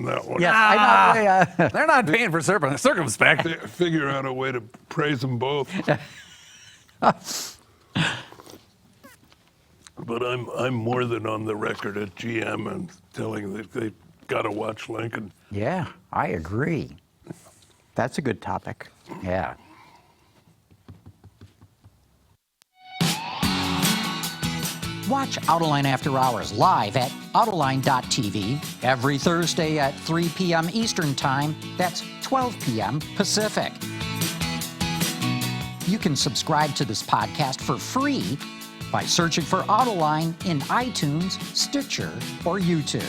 on that one. Yes, I know. They're not paying for circumspect. Figure out a way to praise them both. But I'm more than on the record at GM and telling that they got to watch Lincoln. Yeah, I agree. That's a good topic. Yeah. Watch Autoline After Hours live at Autoline.tv every Thursday at 3 p.m. Eastern Time. That's 12 p.m. Pacific. You can subscribe to this podcast for free by searching for Autoline in iTunes, Stitcher, or YouTube.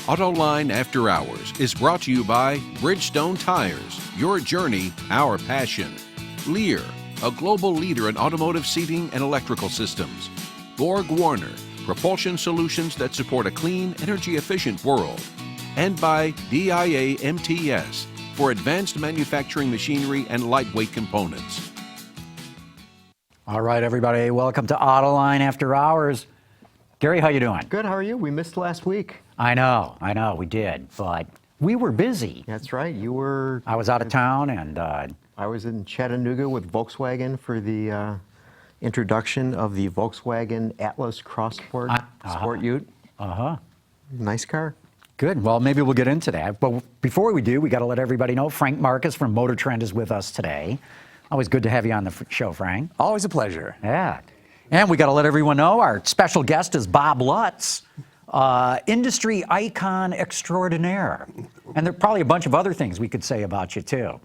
Autoline After Hours is brought to you by Bridgestone Tires, your journey, our passion. Lear, a global leader in automotive seating and electrical systems. Borg Warner, propulsion solutions that support a clean, energy-efficient world. And by DIA MTS, for advanced manufacturing machinery and lightweight components. All right, everybody, welcome to Autoline After Hours. Gary, how you doing? Good, how are you? We missed last week. I know, we did, but we were busy. That's right, you were... I was out of town, and I was in Chattanooga with Volkswagen for the introduction of the Volkswagen Atlas Cross Sport Sport Ute. Nice car. Good. Well, maybe we'll get into that. But before we do, we got to let everybody know Frank Markus from MotorTrend is with us today. Always good to have you on the show, Frank. Always a pleasure. Yeah. And we got to let everyone know our special guest is Bob Lutz, industry icon extraordinaire. And there are probably a bunch of other things we could say about you, too.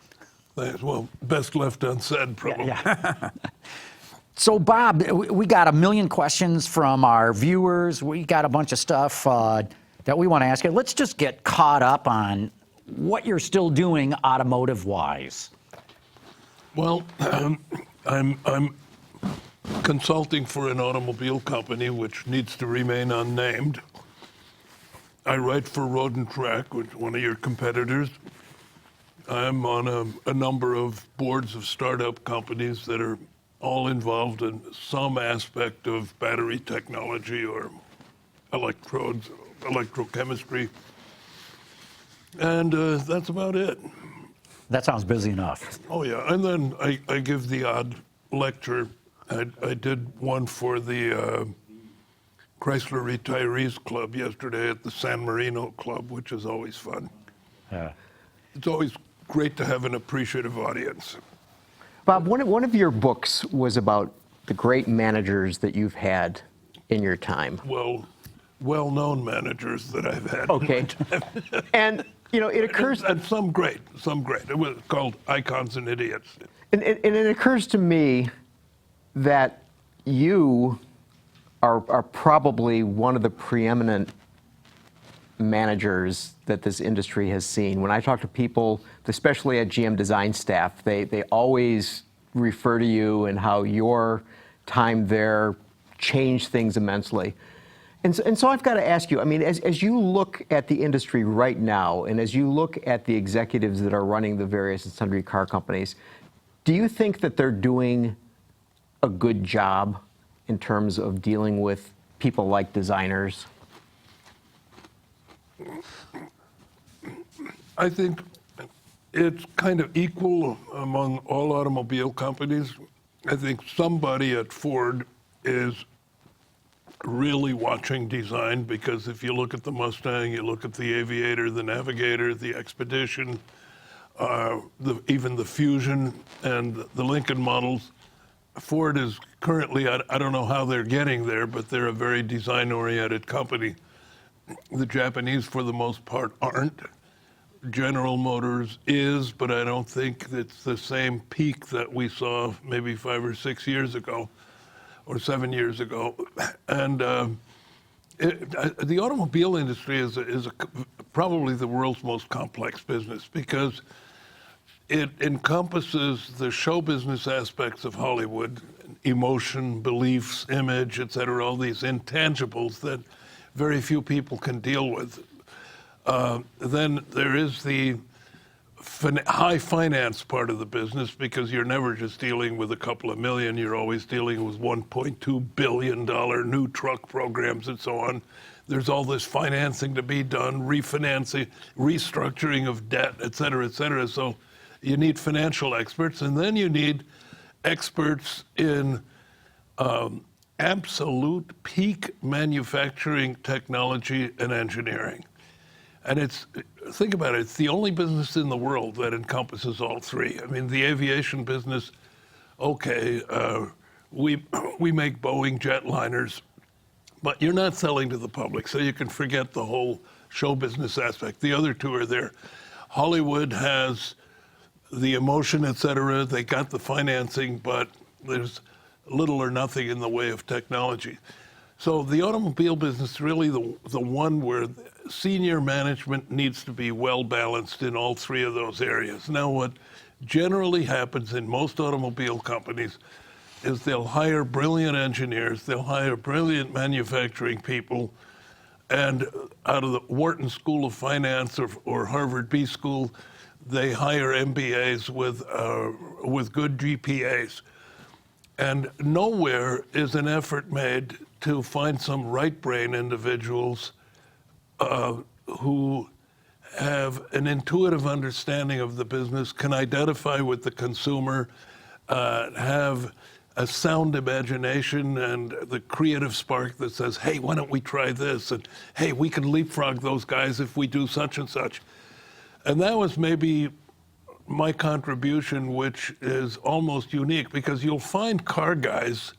Thanks. Well, best left unsaid, probably. Yeah. So, Bob, we got a million questions from our viewers. We got a bunch of stuff that we want to ask you. Let's just get caught up on what you're still doing automotive-wise. Well, I'm consulting for an automobile company which needs to remain unnamed. I write for Road and Track, which is one of your competitors. I'm on a number of boards of startup companies that are all involved in some aspect of battery technology or electrodes, electrochemistry. And that's about it. That sounds busy enough. Oh, yeah. And then I give the odd lecture. I did one for the Chrysler Retirees Club yesterday at the San Marino Club, which is always fun. Yeah. It's always great to have an appreciative audience. Bob, one of your books was about the great managers that you've had in your time. Well-known managers that I've had. Okay. And, you know, it occurs... And some great. It was called Icons and Idiots. And it occurs to me that you are probably one of the preeminent managers that this industry has seen. When I talk to people, especially at GM design staff, they always refer to you and how your time there changed things immensely. And so I've got to ask you, I mean, as you look at the industry right now, and as you look at the executives that are running the various and sundry car companies, do you think that they're doing a good job in terms of dealing with people like designers? I think it's kind of equal among all automobile companies. I think somebody at Ford is really watching design, because if you look at the Mustang, you look at the Aviator, the Navigator, the Expedition, even the Fusion and the Lincoln models, Ford is currently, I don't know how they're getting there, but they're a very design-oriented company. The Japanese, for the most part, aren't. General Motors is, but I don't think it's the same peak that we saw maybe 5 or 6 years ago, or 7 years ago. And the automobile industry is probably the world's most complex business, because it encompasses the show business aspects of Hollywood, emotion, beliefs, image, et cetera, all these intangibles that very few people can deal with. Then there is the high finance part of the business, because you're never just dealing with a couple of million, you're always dealing with $1.2 billion new truck programs and so on. there's all this financing to be done, refinancing, restructuring of debt, et cetera, et cetera. So you need financial experts, and then you need experts in absolute peak manufacturing technology and engineering. And think about it, it's the only business in the world that encompasses all three. I mean, the aviation business, okay, we make Boeing jetliners, but you're not selling to the public, so you can forget the whole show business aspect. The other two are there. Hollywood has the emotion, et cetera. They got the financing, but there's little or nothing in the way of technology. So the automobile business is really the one where senior management needs to be well balanced in all three of those areas. Now, what generally happens in most automobile companies is they'll hire brilliant engineers, they'll hire brilliant manufacturing people, and out of the Wharton School of Finance or Harvard B School, they hire MBAs with good GPAs. And nowhere is an effort made to find some right brain individuals who have an intuitive understanding of the business, can identify with the consumer, have a sound imagination and the creative spark that says, hey, why don't we try this? And hey, we can leapfrog those guys if we do such and such. And that was maybe my contribution, which is almost unique, because you'll find car guys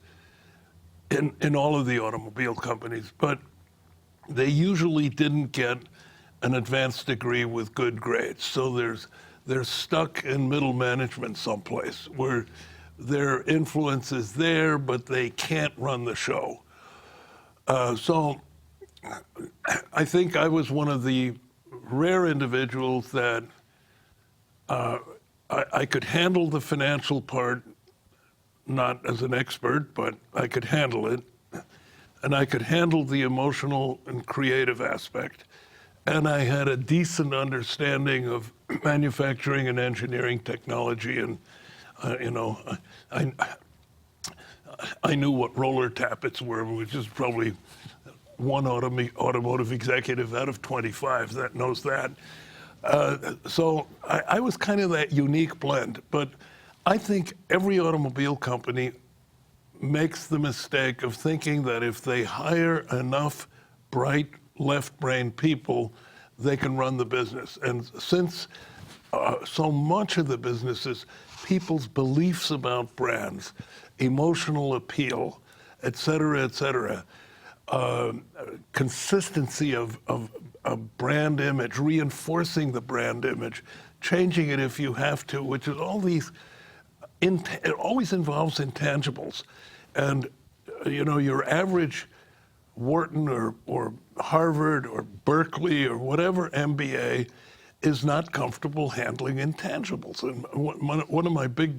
in all of the automobile companies, but they usually didn't get an advanced degree with good grades. So they're stuck in middle management someplace where their influence is there, but they can't run the show. So I think I was one of the rare individuals that I could handle the financial part, not as an expert, but I could handle it. And I could handle the emotional and creative aspect. And I had a decent understanding of manufacturing and engineering technology. And, I knew what roller tappets were, which is probably one automotive executive out of 25 that knows that. So I was kind of that unique blend. But I think every automobile company makes the mistake of thinking that if they hire enough bright left-brain people, they can run the business. And since so much of the business is people's beliefs about brands, emotional appeal, et cetera, consistency of brand image, reinforcing the brand image, changing it if you have to, which is all these, it always involves intangibles. And, your average Wharton or Harvard or Berkeley or whatever MBA is not comfortable handling intangibles. And one of my big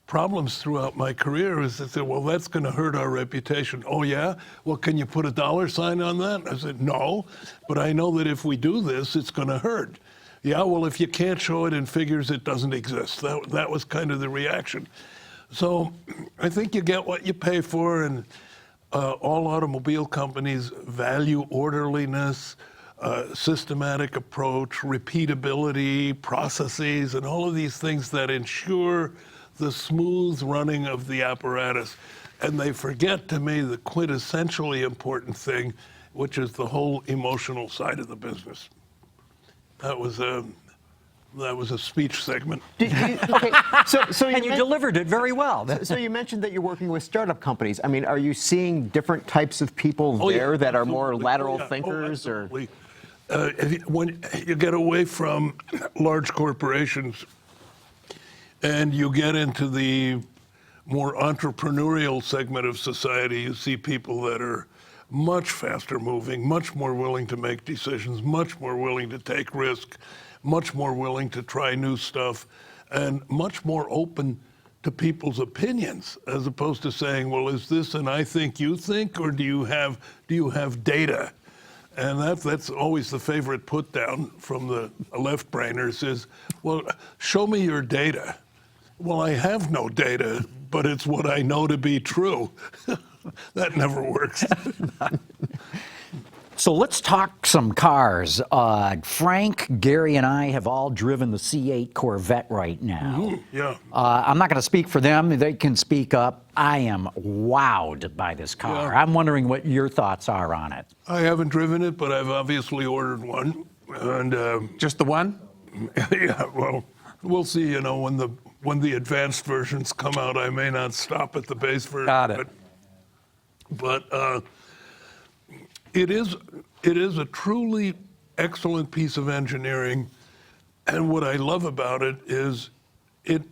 problems throughout my career is that, well, that's going to hurt our reputation. Oh, yeah? Well, can you put a dollar sign on that? I said, no, but I know that if we do this, it's going to hurt. Yeah, well, if you can't show it in figures, it doesn't exist. That was kind of the reaction. So I think you get what you pay for, and all automobile companies value orderliness, systematic approach, repeatability, processes, and all of these things that ensure the smooth running of the apparatus. And they forget, to me, the quintessentially important thing, which is the whole emotional side of the business. That was a speech segment. Okay, so And you delivered it very well. So you mentioned that you're working with startup companies. I mean, are you seeing different types of people there that are more lateral thinkers? Absolutely. When you get away from large corporations and you get into the more entrepreneurial segment of society, you see people that are much faster moving, much more willing to make decisions, much more willing to take risk, much more willing to try new stuff, and much more open to people's opinions, as opposed to saying, well, is this an I think you think, or do you have data? And that's always the favorite put down from the left-brainers is, well, show me your data. Well, I have no data, but it's what I know to be true. That never works. So let's talk some cars. Frank, Gary, and I have all driven the C8 Corvette right now. Yeah. I'm not going to speak for them. They can speak up. I am wowed by this car. Yeah. I'm wondering what your thoughts are on it. I haven't driven it, but I've obviously ordered one. And Just the one? yeah, well, we'll see. You know, when the advanced versions come out, I may not stop at the base version. Got it. But it is a truly excellent piece of engineering, and what I love about it is it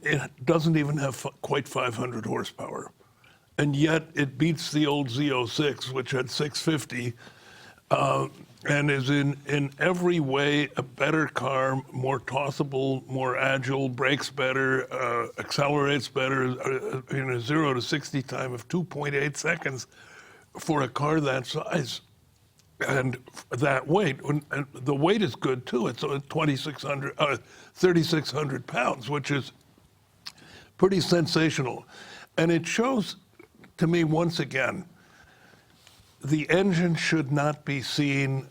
doesn't even have quite 500 horsepower, and yet it beats the old Z06, which had 650, and is in every way a better car, more tossable, more agile, brakes better, accelerates better, in a 0 to 60 time of 2.8 seconds for a car that size and that weight. And the weight is good too. It's 3,600 pounds, which is pretty sensational. And it shows to me once again, the engine should not be seen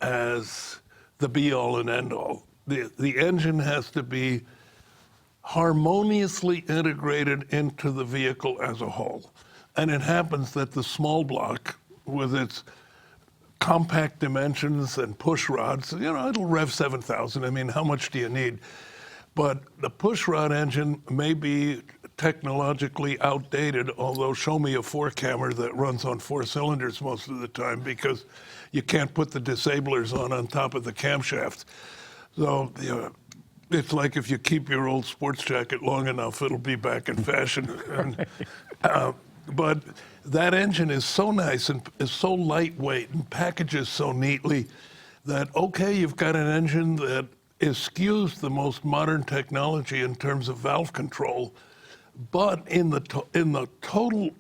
as the be-all and end-all. The engine has to be harmoniously integrated into the vehicle as a whole. And it happens that the small block, with its compact dimensions and push rods, you know, it'll rev 7,000. I mean, how much do you need? But the push rod engine may be technologically outdated, although show me a four-cammer that runs on 4 cylinders most of the time, because you can't put the disablers on top of the camshaft. So it's like if you keep your old sports jacket long enough, it'll be back in fashion. And, but that engine is so nice and is so lightweight and packages so neatly that, okay, you've got an engine that eschews the most modern technology in terms of valve control, but in the total,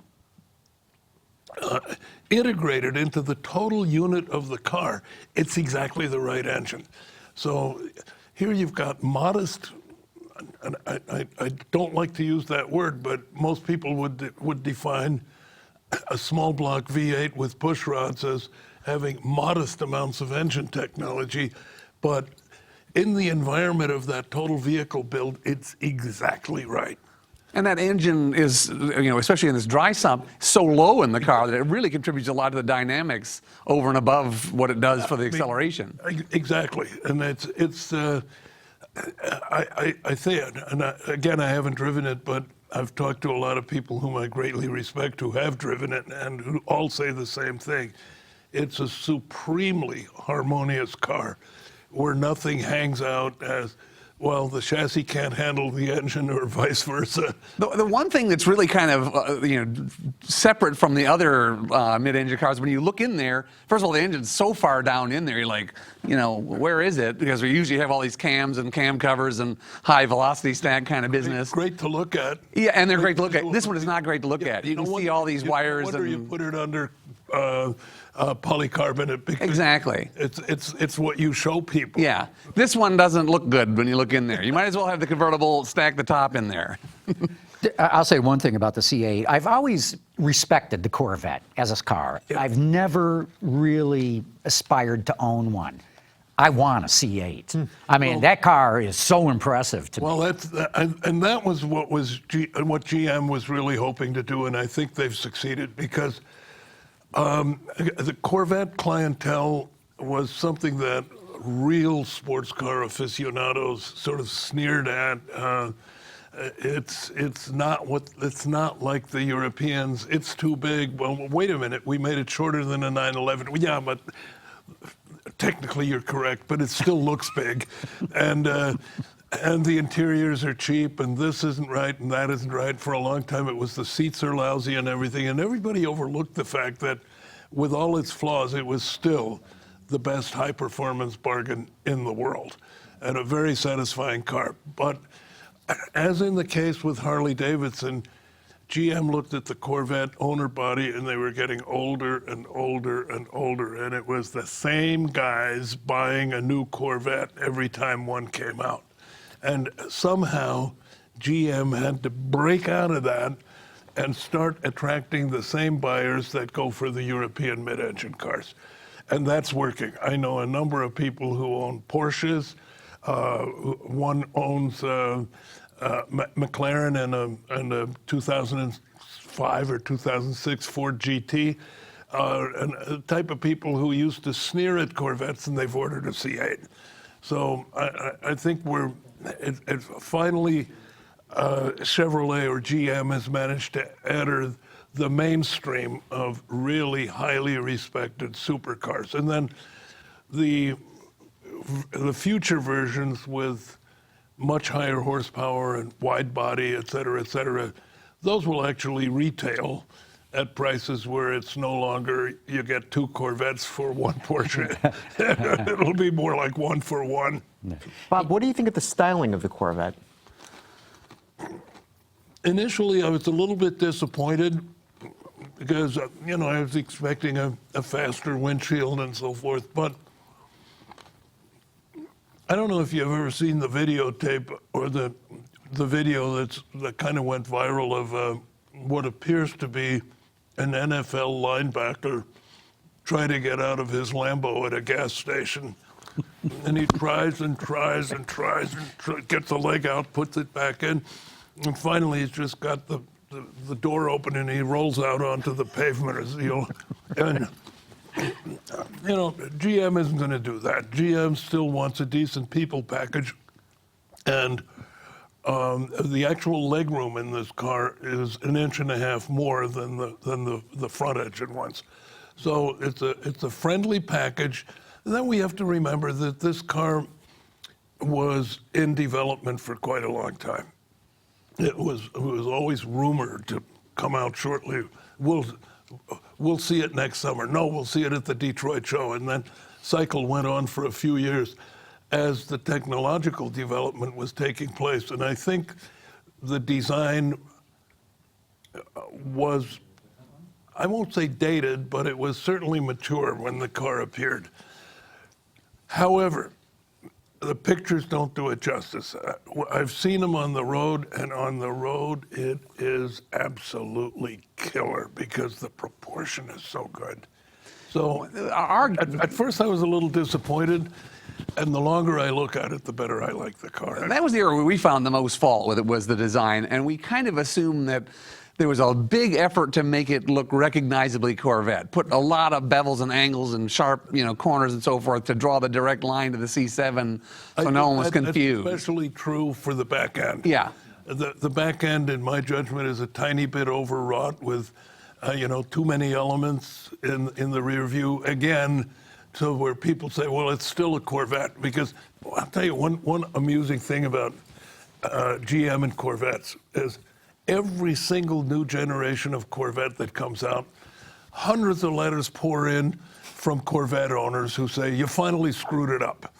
integrated into the total unit of the car, it's exactly the right engine. So here you've got modest, and I don't like to use that word, but most people would define a small block V8 with push rods as having modest amounts of engine technology, but in the environment of that total vehicle build, it's exactly right. And that engine is, you know, especially in this dry sump, so low in the car that it really contributes a lot to the dynamics over and above what it does for the acceleration. Exactly, and I say it, and again, I haven't driven it, but I've talked to a lot of people whom I greatly respect who have driven it and who all say the same thing. It's a supremely harmonious car where nothing hangs out as, well, the chassis can't handle the engine or vice versa. The one thing that's really kind of separate from the other mid-engine cars, when you look in there, first of all, the engine's so far down in there, you're like, you know, where is it? Because we usually have all these cams and cam covers and high velocity stack kind of business. Great to look at. Yeah, and they're great to look at. This one is not great to look at. You can see all these wires. No wonder you put it under polycarbonate, because Exactly. it's what you show people. Yeah, this one doesn't look good when you look in there. You might as well have the convertible stack the top in there. I'll say one thing about the C8. I've always respected the Corvette as a car. Yeah. I've never really aspired to own one. I want a C8. I mean, that car is so impressive to me. Well, that was what GM was really hoping to do, and I think they've succeeded, because the Corvette clientele was something that real sports car aficionados sort of sneered at. It's not like the Europeans. It's too big. Well, wait a minute. We made it shorter than a 911. Well, yeah, but technically you're correct, but it still looks big, and the interiors are cheap, and this isn't right, and that isn't right. For a long time, it was the seats are lousy and everything, and everybody overlooked the fact that, with all its flaws, it was still the best high-performance bargain in the world, and a very satisfying car. But as in the case with Harley-Davidson, GM looked at the Corvette owner body, and they were getting older and older and older, and it was the same guys buying a new Corvette every time one came out. And somehow GM had to break out of that and start attracting the same buyers that go for the European mid-engine cars. and that's working. I know a number of people who own Porsches. One owns McLaren and a 2005 or 2006 Ford GT. And the type of people who used to sneer at Corvettes, and they've ordered a C8. So I think it's finally Chevrolet or GM has managed to enter the mainstream of really highly respected supercars. And then the future versions with much higher horsepower and wide body, et cetera, those will actually retail at prices where it's no longer you get 2 Corvettes for 1 Porsche. It'll be more like 1 for 1. Bob, what do you think of the styling of the Corvette? Initially, I was a little bit disappointed because, I was expecting a faster windshield and so forth. But I don't know if you've ever seen the videotape or the video that kind of went viral of what appears to be an NFL linebacker trying to get out of his Lambo at a gas station. And he tries and tries and tries and gets a leg out, puts it back in. And finally, he's just got the door open and he rolls out onto the pavement. And, GM isn't going to do that. GM still wants a decent people package. And the actual legroom in this car is 1.5 inches more than the front engine ones. So it's a friendly package. And then we have to remember that this car was in development for quite a long time. It was always rumored to come out shortly. We'll see it next summer. No, we'll see it at the Detroit show. And that cycle went on for a few years as the technological development was taking place. And I think the design was, I won't say dated, but it was certainly mature when the car appeared. However, the pictures don't do it justice. I've seen them on the road, and on the road it is absolutely killer because the proportion is so good. So at first I was a little disappointed, and the longer I look at it, the better I like the car. That was the area where we found the most fault with it, was the design, and we kind of assumed that there was a big effort to make it look recognizably Corvette. Put a lot of bevels and angles and sharp, corners and so forth to draw the direct line to the C7, so no one was confused. That's especially true for the back end. Yeah. The back end, in my judgment, is a tiny bit overwrought with, too many elements in the rear view. Again, to where people say, well, it's still a Corvette. Because I'll tell you one amusing thing about GM and Corvettes is every single new generation of Corvette that comes out, hundreds of letters pour in from Corvette owners who say, you finally screwed it up.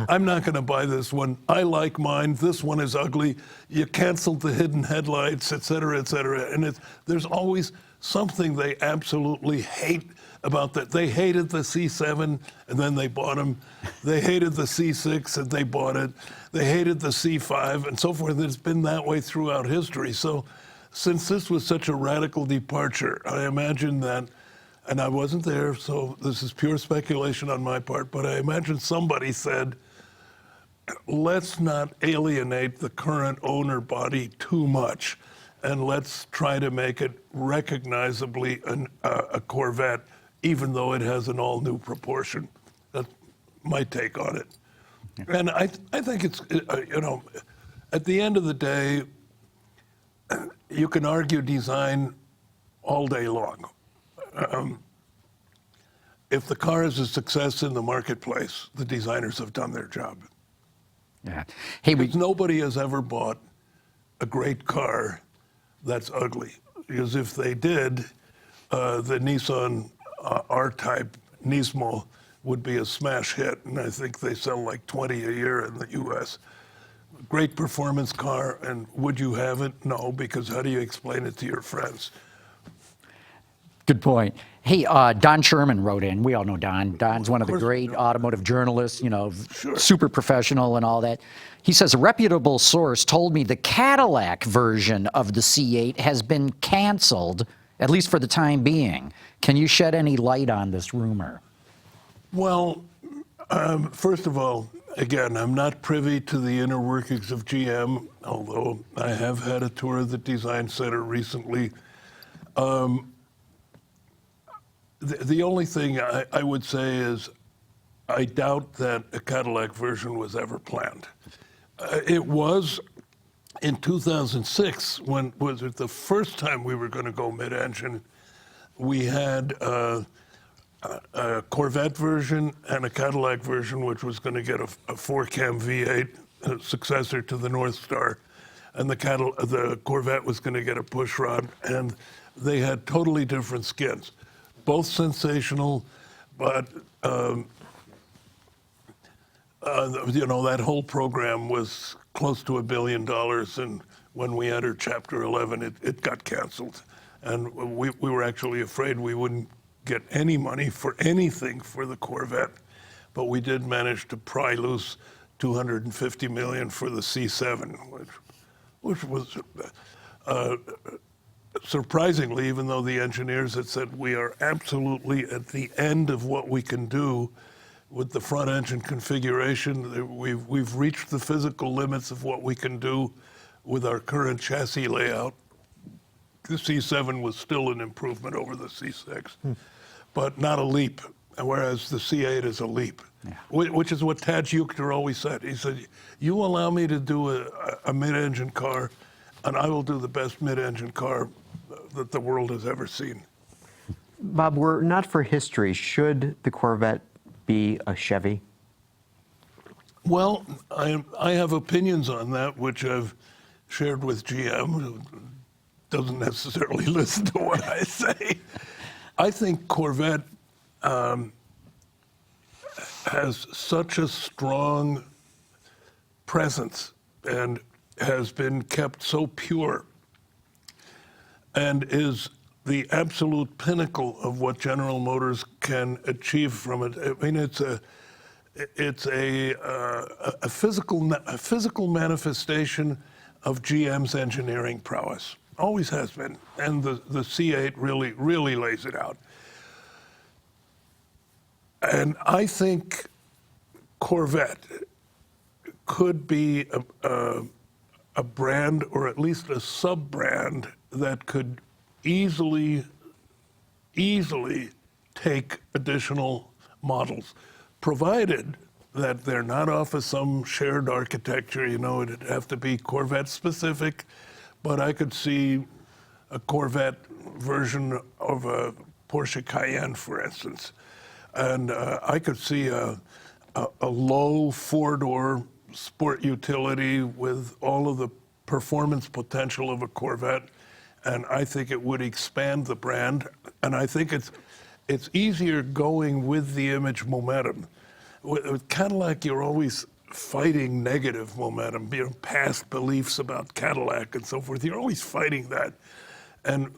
I'm not going to buy this one. I like mine. This one is ugly. You canceled the hidden headlights, et cetera, et cetera. And there's always something they absolutely hate about that. They hated the C7 and then they bought them. They hated the C6 and they bought it. They hated the C5 and so forth. It's been that way throughout history. So since this was such a radical departure, I imagine that, and I wasn't there, so this is pure speculation on my part, but I imagine somebody said, let's not alienate the current owner body too much, and let's try to make it recognizably a Corvette, even though it has an all-new proportion. That's my take on it. And I think it's, at the end of the day, you can argue design all day long. If the car is a success in the marketplace, the designers have done their job. Yeah. Hey, because nobody has ever bought a great car that's ugly. Because if they did, the Nissan R-Type Nismo would be a smash hit, and I think they sell like 20 a year in the U.S. Great performance car, and would you have it? No, because how do you explain it to your friends? Good point. Hey, Don Sherman wrote in. We all know Don. Don's one of the great automotive journalists, Sure. Super professional and all that. He says, a reputable source told me the Cadillac version of the C8 has been canceled, at least for the time being. Can you shed any light on this rumor? Well, first of all, again, I'm not privy to the inner workings of GM, although I have had a tour of the design center recently. The only thing I would say is I doubt that a Cadillac version was ever planned. It was in 2006, when was it the first time we were going to go mid-engine. We had a Corvette version and a Cadillac version, which was going to get a 4-cam V8, a successor to the North Star, and the Corvette was going to get a pushrod, and they had totally different skins. Both sensational, but that whole program was close to $1 billion, and when we entered Chapter 11, it got canceled, and we were actually afraid we wouldn't get any money for anything for the Corvette, but we did manage to pry loose $250 million for the C7, which was. Surprisingly, even though the engineers had said we are absolutely at the end of what we can do with the front engine configuration, we've reached the physical limits of what we can do with our current chassis layout. The C7 was still an improvement over the C6, but not a leap, whereas the C8 is a leap, which is what Tad Euchter always said. He said, you allow me to do a mid-engine car, and I will do the best mid-engine car that the world has ever seen. Bob, were not for history, should the Corvette be a Chevy? Well, I have opinions on that, which I've shared with GM, who doesn't necessarily listen to what I say. I think Corvette has such a strong presence and has been kept so pure and is the absolute pinnacle of what General Motors can achieve from it. I mean, it's a physical manifestation of GM's engineering prowess. Always has been, and the C8 really lays it out. And I think Corvette could be a brand, or at least a sub-brand, that could easily take additional models, provided that they're not off of some shared architecture. It'd have to be Corvette specific, but I could see a Corvette version of a Porsche Cayenne, for instance. And I could see a low four-door sport utility with all of the performance potential of a Corvette, and I think it would expand the brand. And I think it's easier going with the image momentum. With Cadillac, you're always fighting negative momentum, past beliefs about Cadillac and so forth. You're always fighting that. And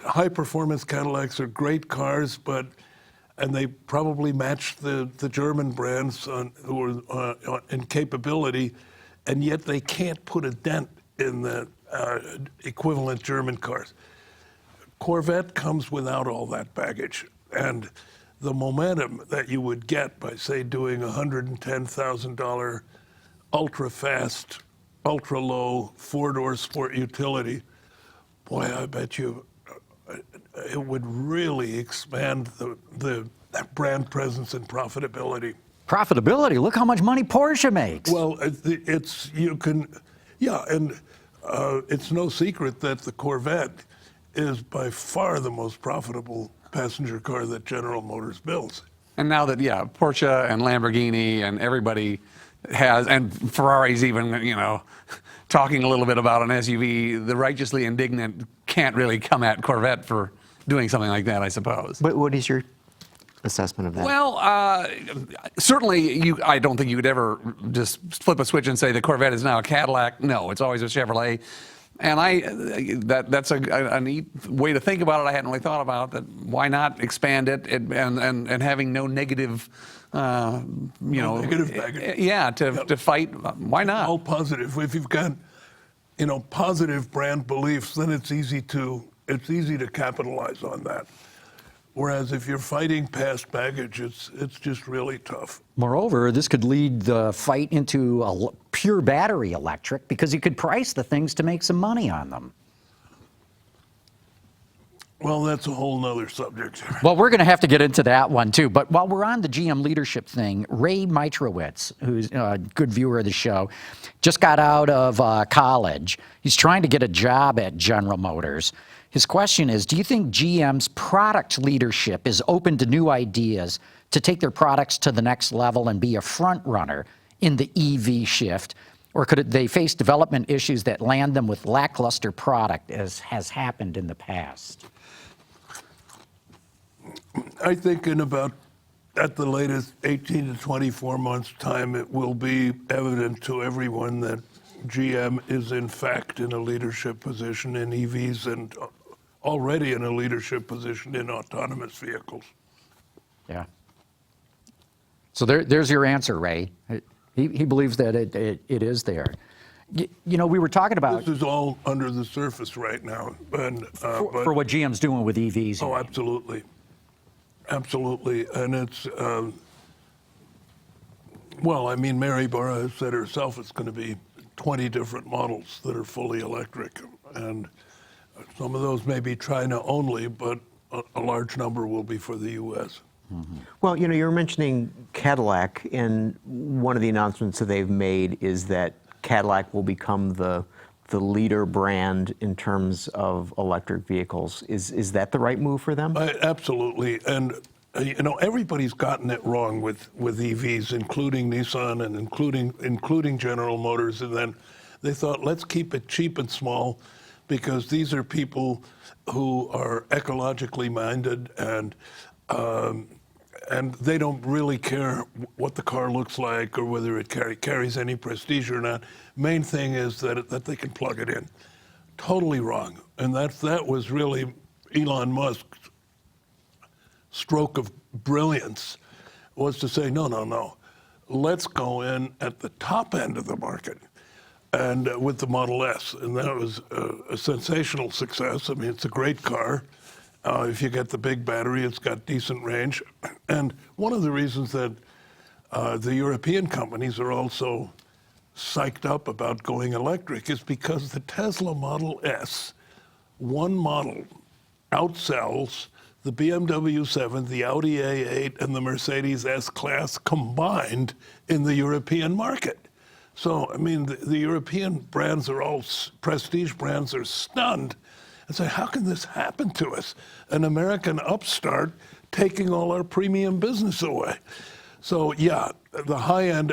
high-performance Cadillacs are great cars, and they probably match the German brands in capability, and yet they can't put a dent in the equivalent German cars. Corvette comes without all that baggage, and the momentum that you would get by, say, doing $110,000 ultra-fast, ultra-low, four-door sport utility, boy, I bet you it would really expand the brand presence and profitability. Profitability? Look how much money Porsche makes. Well, it's no secret that the Corvette is by far the most profitable passenger car that General Motors builds. And now that, Porsche and Lamborghini and everybody has, and Ferrari's even, talking a little bit about an SUV, the righteously indignant can't really come at Corvette for doing something like that, I suppose. But what is your assessment of that? Well, certainly I don't think you could ever just flip a switch and say the Corvette is now a Cadillac. No, it's always a Chevrolet. And that's a neat way to think about it. I hadn't really thought about that. Why not expand it and having no negative, negative baggage. To fight. Why not? All positive. If you've got, positive brand beliefs, then it's easy to capitalize on that. Whereas if you're fighting past baggage, it's just really tough. Moreover, this could lead the fight into a pure battery electric because you could price the things to make some money on them. Well, that's a whole nother subject. Well, we're going to have to get into that one too. But while we're on the GM leadership thing, Ray Mitrowitz, who's a good viewer of the show, just got out of college. He's trying to get a job at General Motors. His question is, do you think GM's product leadership is open to new ideas to take their products to the next level and be a front runner in the EV shift? Or could they face development issues that land them with lackluster product, as has happened in the past? I think in about, at the latest, 18 to 24 months' time, it will be evident to everyone that GM is in fact in a leadership position in EVs and already in a leadership position in autonomous vehicles. Yeah. So there's your answer, Ray. He believes that it is there. You know, we were talking about... This is all under the surface right now. And, for what GM's doing with EVs. Oh, absolutely. Absolutely. And it's, well, I mean, Mary Barra has said herself it's going to be 20 different models that are fully electric. And some of those may be China only, but a large number will be for the U.S. Mm-hmm. Well, you know, you were mentioning Cadillac, and one of the announcements that they've made is that Cadillac will become the leader brand in terms of electric vehicles. Is that the right move for them? Absolutely. And, you know, everybody's gotten it wrong with EVs, including Nissan and including General Motors. And then they thought, let's keep it cheap and small because these are people who are ecologically minded and they don't really care what the car looks like or whether it carries any prestige or not. Main thing is that they can plug it in. Totally wrong. And that was really Elon Musk's stroke of brilliance, was to say, no. Let's go in at the top end of the market and with the Model S. And that was a sensational success. I mean, it's a great car. If you get the big battery, it's got decent range. And one of the reasons that the European companies are also psyched up about going electric is because the Tesla Model S, one model, outsells the BMW 7, the Audi A8, and the Mercedes S-Class combined in the European market. So, I mean, the European brands are all, prestige brands are stunned and say, how can this happen to us? An American upstart taking all our premium business away. So yeah, the high end,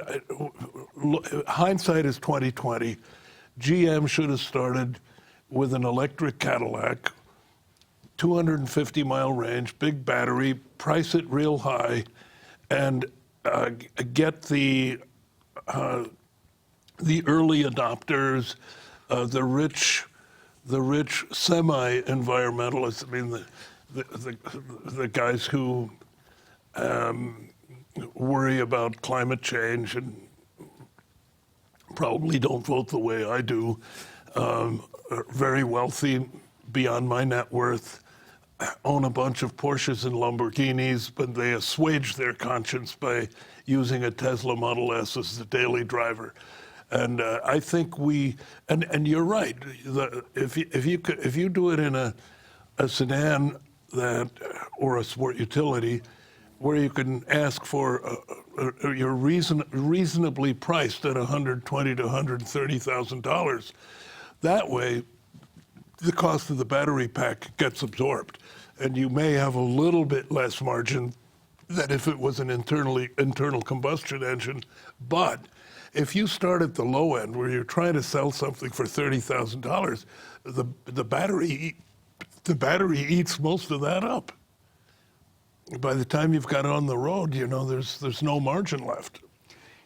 hindsight is 2020. GM should have started with an electric Cadillac, 250-mile range, big battery, price it real high, and get the early adopters, the rich semi-environmentalists. I mean, the guys who worry about climate change and probably don't vote the way I do, are very wealthy, beyond my net worth, own a bunch of Porsches and Lamborghinis, but they assuage their conscience by using a Tesla Model S as the daily driver. And I think and you're right. If you do it in a sedan or a sport utility, where you can ask for you're reasonably priced at $120,000 to $130,000, that way the cost of the battery pack gets absorbed, and you may have a little bit less margin than if it was an internal combustion engine, but if you start at the low end where you're trying to sell something for $30,000, the battery eats most of that up. By the time you've got it on the road, you know, there's no margin left.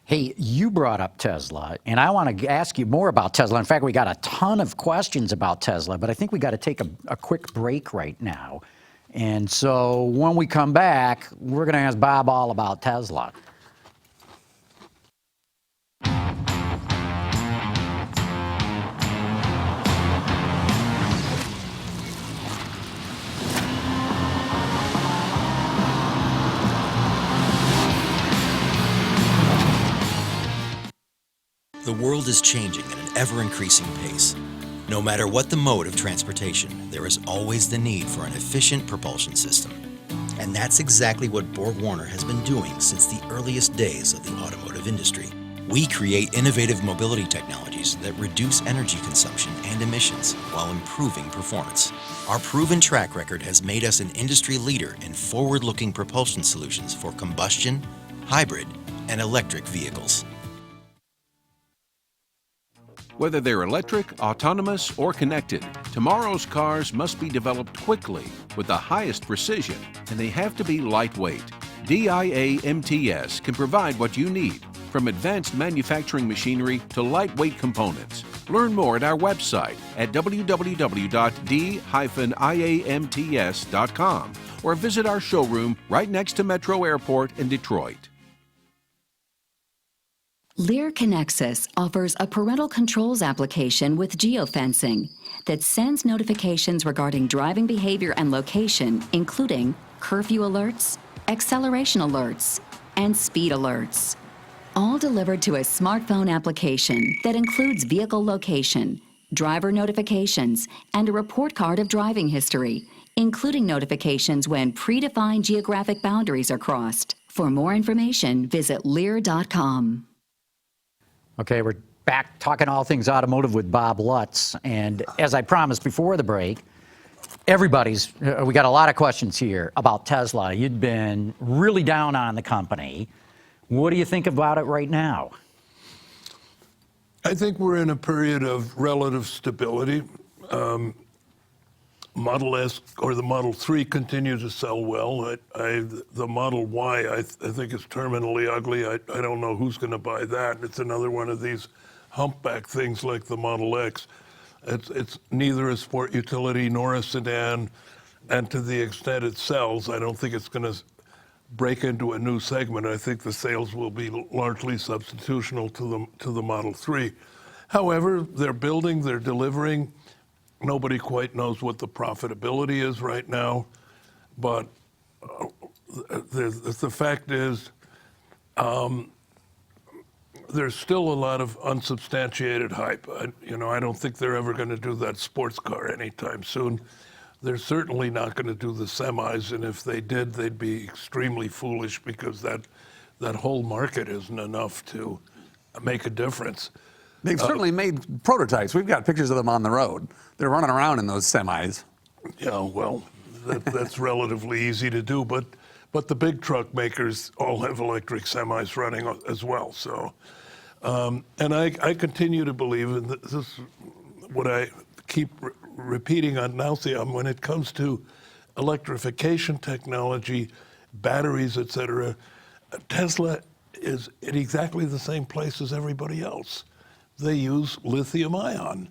Hey, you brought up Tesla, and I want to ask you more about Tesla. In fact, we got a ton of questions about Tesla, but I think we got to take a quick break right now. And so when we come back, we're going to ask Bob all about Tesla. The world is changing at an ever-increasing pace. No matter what the mode of transportation, there is always the need for an efficient propulsion system. And that's exactly what BorgWarner has been doing since the earliest days of the automotive industry. We create innovative mobility technologies that reduce energy consumption and emissions while improving performance. Our proven track record has made us an industry leader in forward-looking propulsion solutions for combustion, hybrid, and electric vehicles. Whether they're electric, autonomous, or connected, tomorrow's cars must be developed quickly with the highest precision, and they have to be lightweight. DIA MTS can provide what you need, from advanced manufacturing machinery to lightweight components. Learn more at our website at www.d-iamts.com or visit our showroom right next to Metro Airport in Detroit. Lear Connexus offers a parental controls application with geofencing that sends notifications regarding driving behavior and location, including curfew alerts, acceleration alerts, and speed alerts, all delivered to a smartphone application that includes vehicle location, driver notifications, and a report card of driving history, including notifications when predefined geographic boundaries are crossed. For more information, visit Lear.com. Okay, we're back talking all things automotive with Bob Lutz. And as I promised before the break, we got a lot of questions here about Tesla. You'd been really down on the company. What do you think about it right now? I think we're in a period of relative stability. Model S or the Model 3 continue to sell well. The Model Y, I think is terminally ugly. I don't know who's going to buy that. It's another one of these humpback things like the Model X. It's neither a sport utility nor a sedan, and to the extent it sells, I don't think it's going to break into a new segment. I think the sales will be largely substitutional to the Model 3. However, they're building, they're delivering. Nobody quite knows what the profitability is right now, but the fact is there's still a lot of unsubstantiated hype. I don't think they're ever going to do that sports car anytime soon. They're certainly not going to do the semis, and if they did, they'd be extremely foolish because that whole market isn't enough to make a difference. They've certainly made prototypes. We've got pictures of them on the road. They're running around in those semis. Yeah, well, that's relatively easy to do, but the big truck makers all have electric semis running as well. So, and I continue to believe, and this is what I keep repeating ad nauseam, when it comes to electrification technology, batteries, et cetera, Tesla is in exactly the same place as everybody else. They use lithium ion,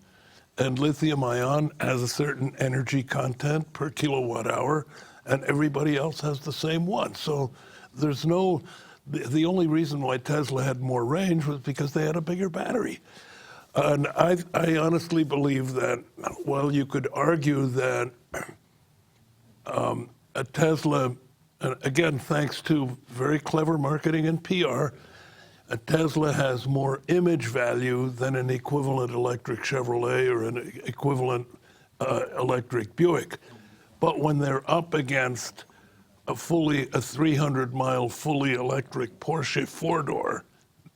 and lithium ion has a certain energy content per kilowatt hour, and everybody else has the same one. So there's the only reason why Tesla had more range was because they had a bigger battery. And I honestly believe that, while you could argue that a Tesla, again, thanks to very clever marketing and PR, a Tesla has more image value than an equivalent electric Chevrolet or an equivalent electric Buick. But when they're up against a 300-mile fully electric Porsche four-door,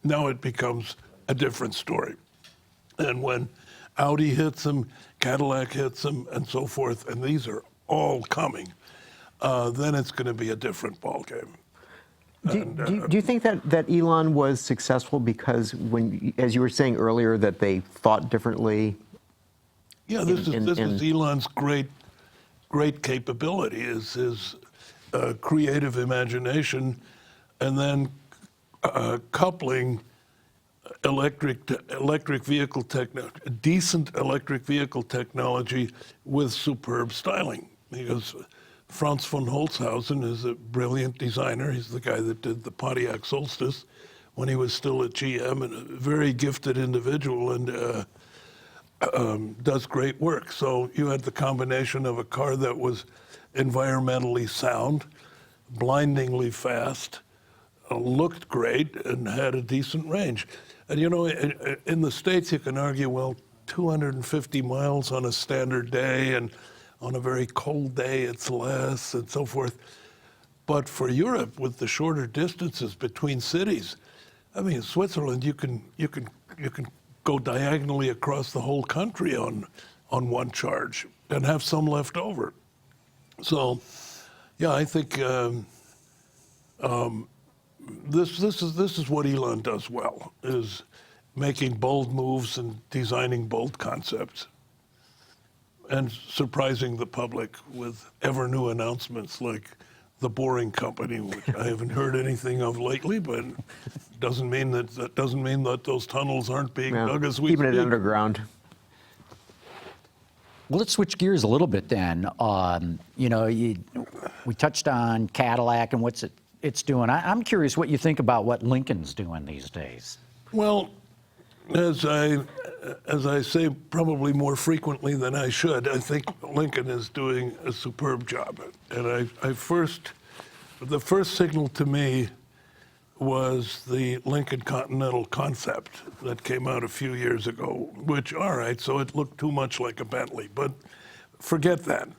now it becomes a different story. And when Audi hits them, Cadillac hits them, and so forth, and these are all coming, then it's going to be a different ballgame. Do you think that Elon was successful because, as you were saying earlier, that they thought differently? Yeah, this is Elon's great capability, is his creative imagination, and then coupling decent electric vehicle technology with superb styling. Because Franz von Holzhausen is a brilliant designer. He's the guy that did the Pontiac Solstice when he was still at GM, and a very gifted individual, and does great work. So you had the combination of a car that was environmentally sound, blindingly fast, looked great and had a decent range. And you know, in the States, you can argue, well, 250 miles on a standard day, and on a very cold day, it's less, and so forth. But for Europe, with the shorter distances between cities, I mean, in Switzerland, you can go diagonally across the whole country on one charge and have some left over. So, yeah, I think this is what Elon does well, is making bold moves and designing bold concepts and surprising the public with ever new announcements like the Boring Company, which I haven't heard anything of lately, but doesn't mean that those tunnels aren't being dug as we Keeping speak. it underground. Well, let's switch gears a little bit then. You know, we touched on Cadillac and what it's doing. I'm curious what you think about what Lincoln's doing these days. Well, as I say probably more frequently than I should, I think Lincoln is doing a superb job. And the first signal to me was the Lincoln Continental concept that came out a few years ago, which, all right, so it looked too much like a Bentley, but forget that.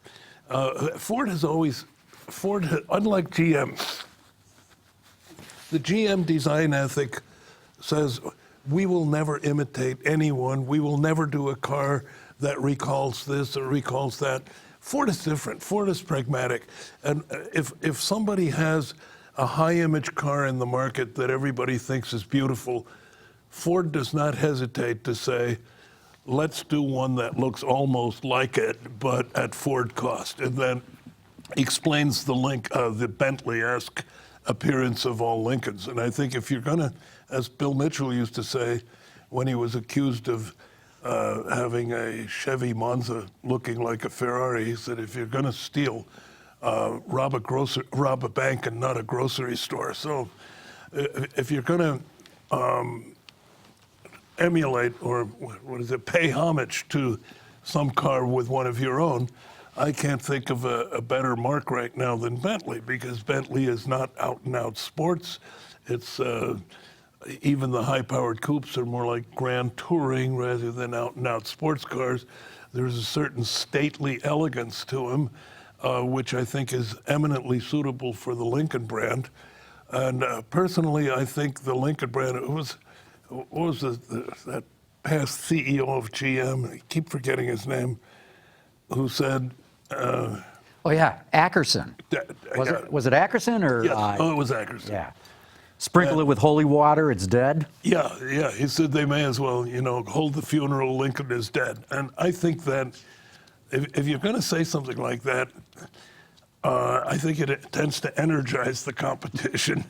Ford, unlike GM, the GM design ethic says, we will never imitate anyone. We will never do a car that recalls this or recalls that. Ford is different. Ford is pragmatic. And if somebody has a high-image car in the market that everybody thinks is beautiful, Ford does not hesitate to say, let's do one that looks almost like it, but at Ford cost. And then explains the Bentley-esque appearance of all Lincolns. And I think if you're going to, as Bill Mitchell used to say when he was accused of having a Chevy Monza looking like a Ferrari, he said, if you're going to steal, rob a bank and not a grocery store. So if you're going to emulate, or pay homage to some car with one of your own, I can't think of a better mark right now than Bentley, because Bentley is not out-and-out sports. It's even the high-powered coupes are more like grand touring rather than out-and-out sports cars. There's a certain stately elegance to them, which I think is eminently suitable for the Lincoln brand. And personally, I think the Lincoln brand, what was that past CEO of GM, I keep forgetting his name, who said, Oh yeah, Ackerson. Was it Ackerson or? Yes. It was Ackerson. Yeah. Sprinkle it with holy water, it's dead. Yeah. He said they may as well, hold the funeral, Lincoln is dead. And I think that if you're going to say something like that, I think it tends to energize the competition.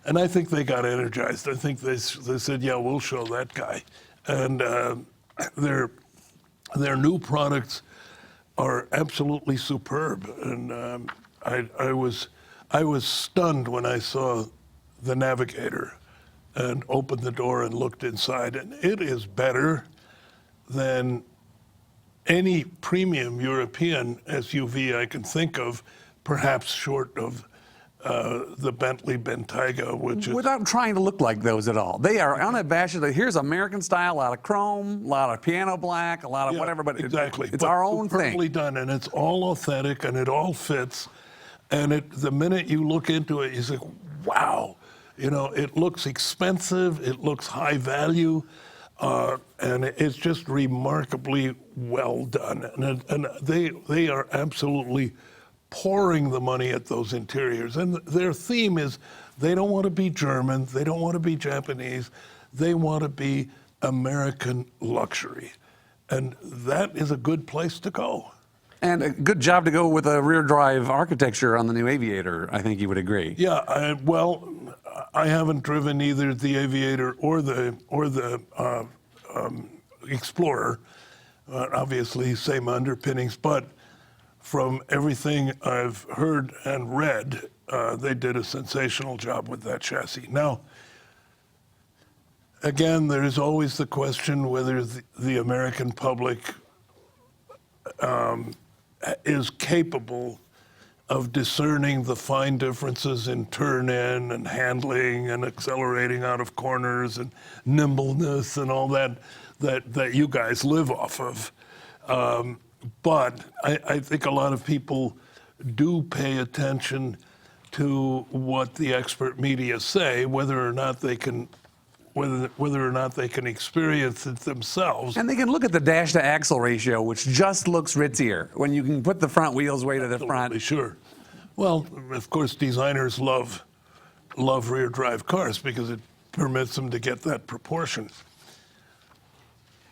And I think they got energized. I think they said, yeah, we'll show that guy. And their new products are absolutely superb. And I was stunned when I saw the Navigator and opened the door and looked inside. And it is better than any premium European SUV I can think of, perhaps short of the Bentley Bentayga, which is... Without trying to look like those at all. They are unabashed. Here's American style, a lot of chrome, a lot of piano black, a lot of whatever, but exactly. it's our own perfectly thing. done, and it's all authentic, and it all fits. And the minute you look into it, you say, wow, it looks expensive, it looks high value, and it's just remarkably well done. And they are absolutely pouring the money at those interiors. And their theme is they don't want to be German, they don't want to be Japanese, they want to be American luxury. And that is a good place to go. And a good job to go with a rear drive architecture on the new Aviator, I think you would agree. Yeah, I haven't driven either the Aviator or the Explorer. Obviously, same underpinnings, but from everything I've heard and read, they did a sensational job with that chassis. Now, again, there's always the question whether the American public is capable of discerning the fine differences in turn-in and handling and accelerating out of corners and nimbleness and all that you guys live off of. But I think a lot of people do pay attention to what the expert media say, whether or not they can experience it themselves. And they can look at the dash to axle ratio, which just looks ritzier when you can put the front wheels way to the front. Sure. Well, of course, designers love rear drive cars because it permits them to get that proportion.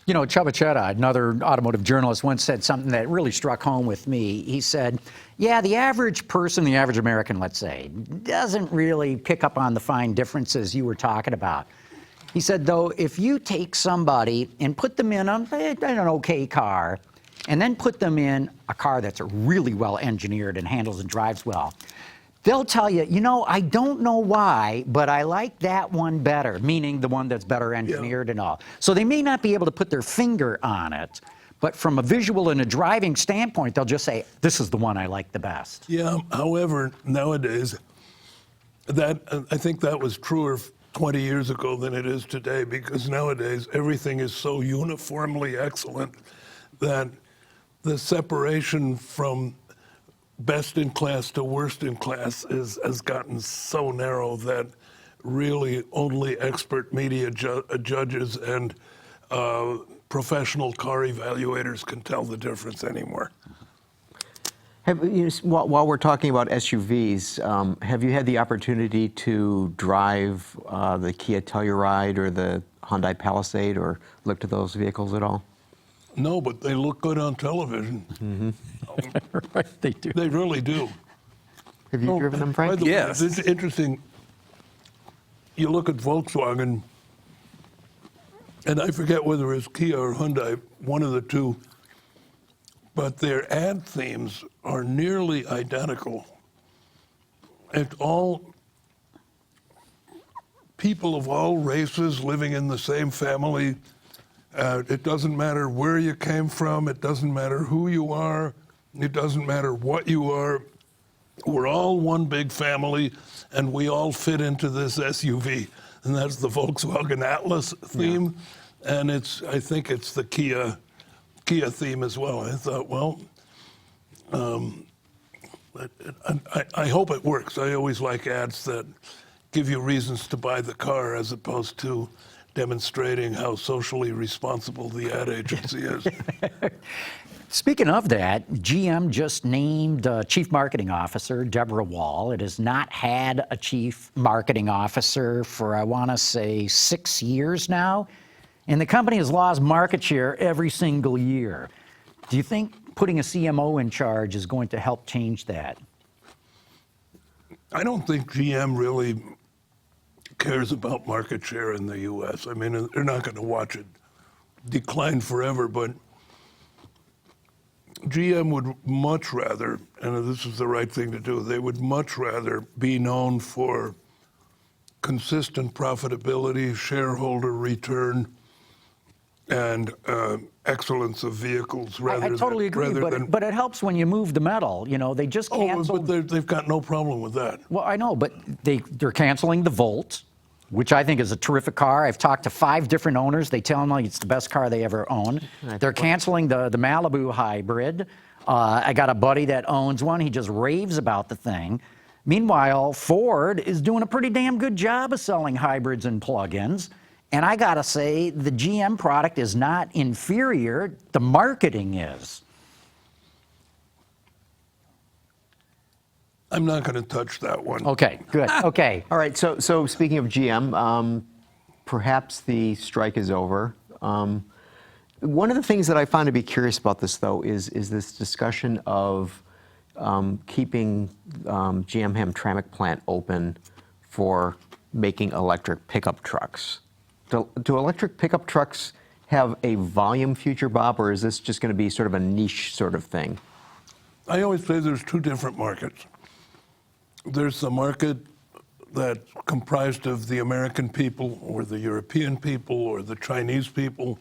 You know, Chabachetta, another automotive journalist, once said something that really struck home with me. He said, yeah, the average person, the average American, let's say, doesn't really pick up on the fine differences you were talking about. He said, though, if you take somebody and put them in an okay car, and then put them in a car that's really well engineered and handles and drives well, they'll tell you, you know, I don't know why, but I like that one better, meaning the one that's better engineered and all. So they may not be able to put their finger on it, but from a visual and a driving standpoint, they'll just say, this is the one I like the best. Yeah, however, nowadays, I think that was truer 20 years ago than it is today, because nowadays everything is so uniformly excellent that the separation from best in class to worst in class has gotten so narrow that really only expert media judges and professional car evaluators can tell the difference anymore. While we're talking about SUVs, have you had the opportunity to drive the Kia Telluride or the Hyundai Palisade or looked at those vehicles at all? No, but they look good on television. Mm-hmm. Right, they do. They really do. Have you driven them, Frank? By the way, Yes. it's interesting. You look at Volkswagen, and I forget whether it's Kia or Hyundai, one of the two, but their ad themes are nearly identical. It's all people of all races living in the same family. It doesn't matter where you came from. It doesn't matter who you are. It doesn't matter what you are. We're all one big family, and we all fit into this SUV. And that's the Volkswagen Atlas theme. Yeah. And I think it's the Kia theme as well. I thought, well, I hope it works. I always like ads that give you reasons to buy the car as opposed to demonstrating how socially responsible the ad agency is. Speaking of that, GM just named Chief Marketing Officer Deborah Wall. It has not had a Chief Marketing Officer for, I want to say, 6 years now. And the company has lost market share every single year. Do you think putting a CMO in charge is going to help change that? I don't think GM really cares about market share in the U.S. I mean, they're not going to watch it decline forever, but GM would much rather, and this is the right thing to do, they would much rather be known for consistent profitability, shareholder return, and excellence of vehicles I totally agree, but it helps when you move the metal. You know, they just canceled. But they've got no problem with that. Well, I know, but they're canceling the Volt, which I think is a terrific car. I've talked to 5 different owners. They tell me it's the best car they ever owned. They're canceling the Malibu Hybrid. I got a buddy that owns one. He just raves about the thing. Meanwhile, Ford is doing a pretty damn good job of selling hybrids and plug-ins. And I got to say, the GM product is not inferior. The marketing is. I'm not going to touch that one. Okay, good. Okay. All right, so speaking of GM, perhaps the strike is over. One of the things that I found to be curious about this, though, is this discussion of keeping GM Hamtramck plant open for making electric pickup trucks. Do electric pickup trucks have a volume future, Bob, or is this just going to be sort of a niche sort of thing? I always say there's 2 different markets. There's the market that's comprised of the American people or the European people or the Chinese people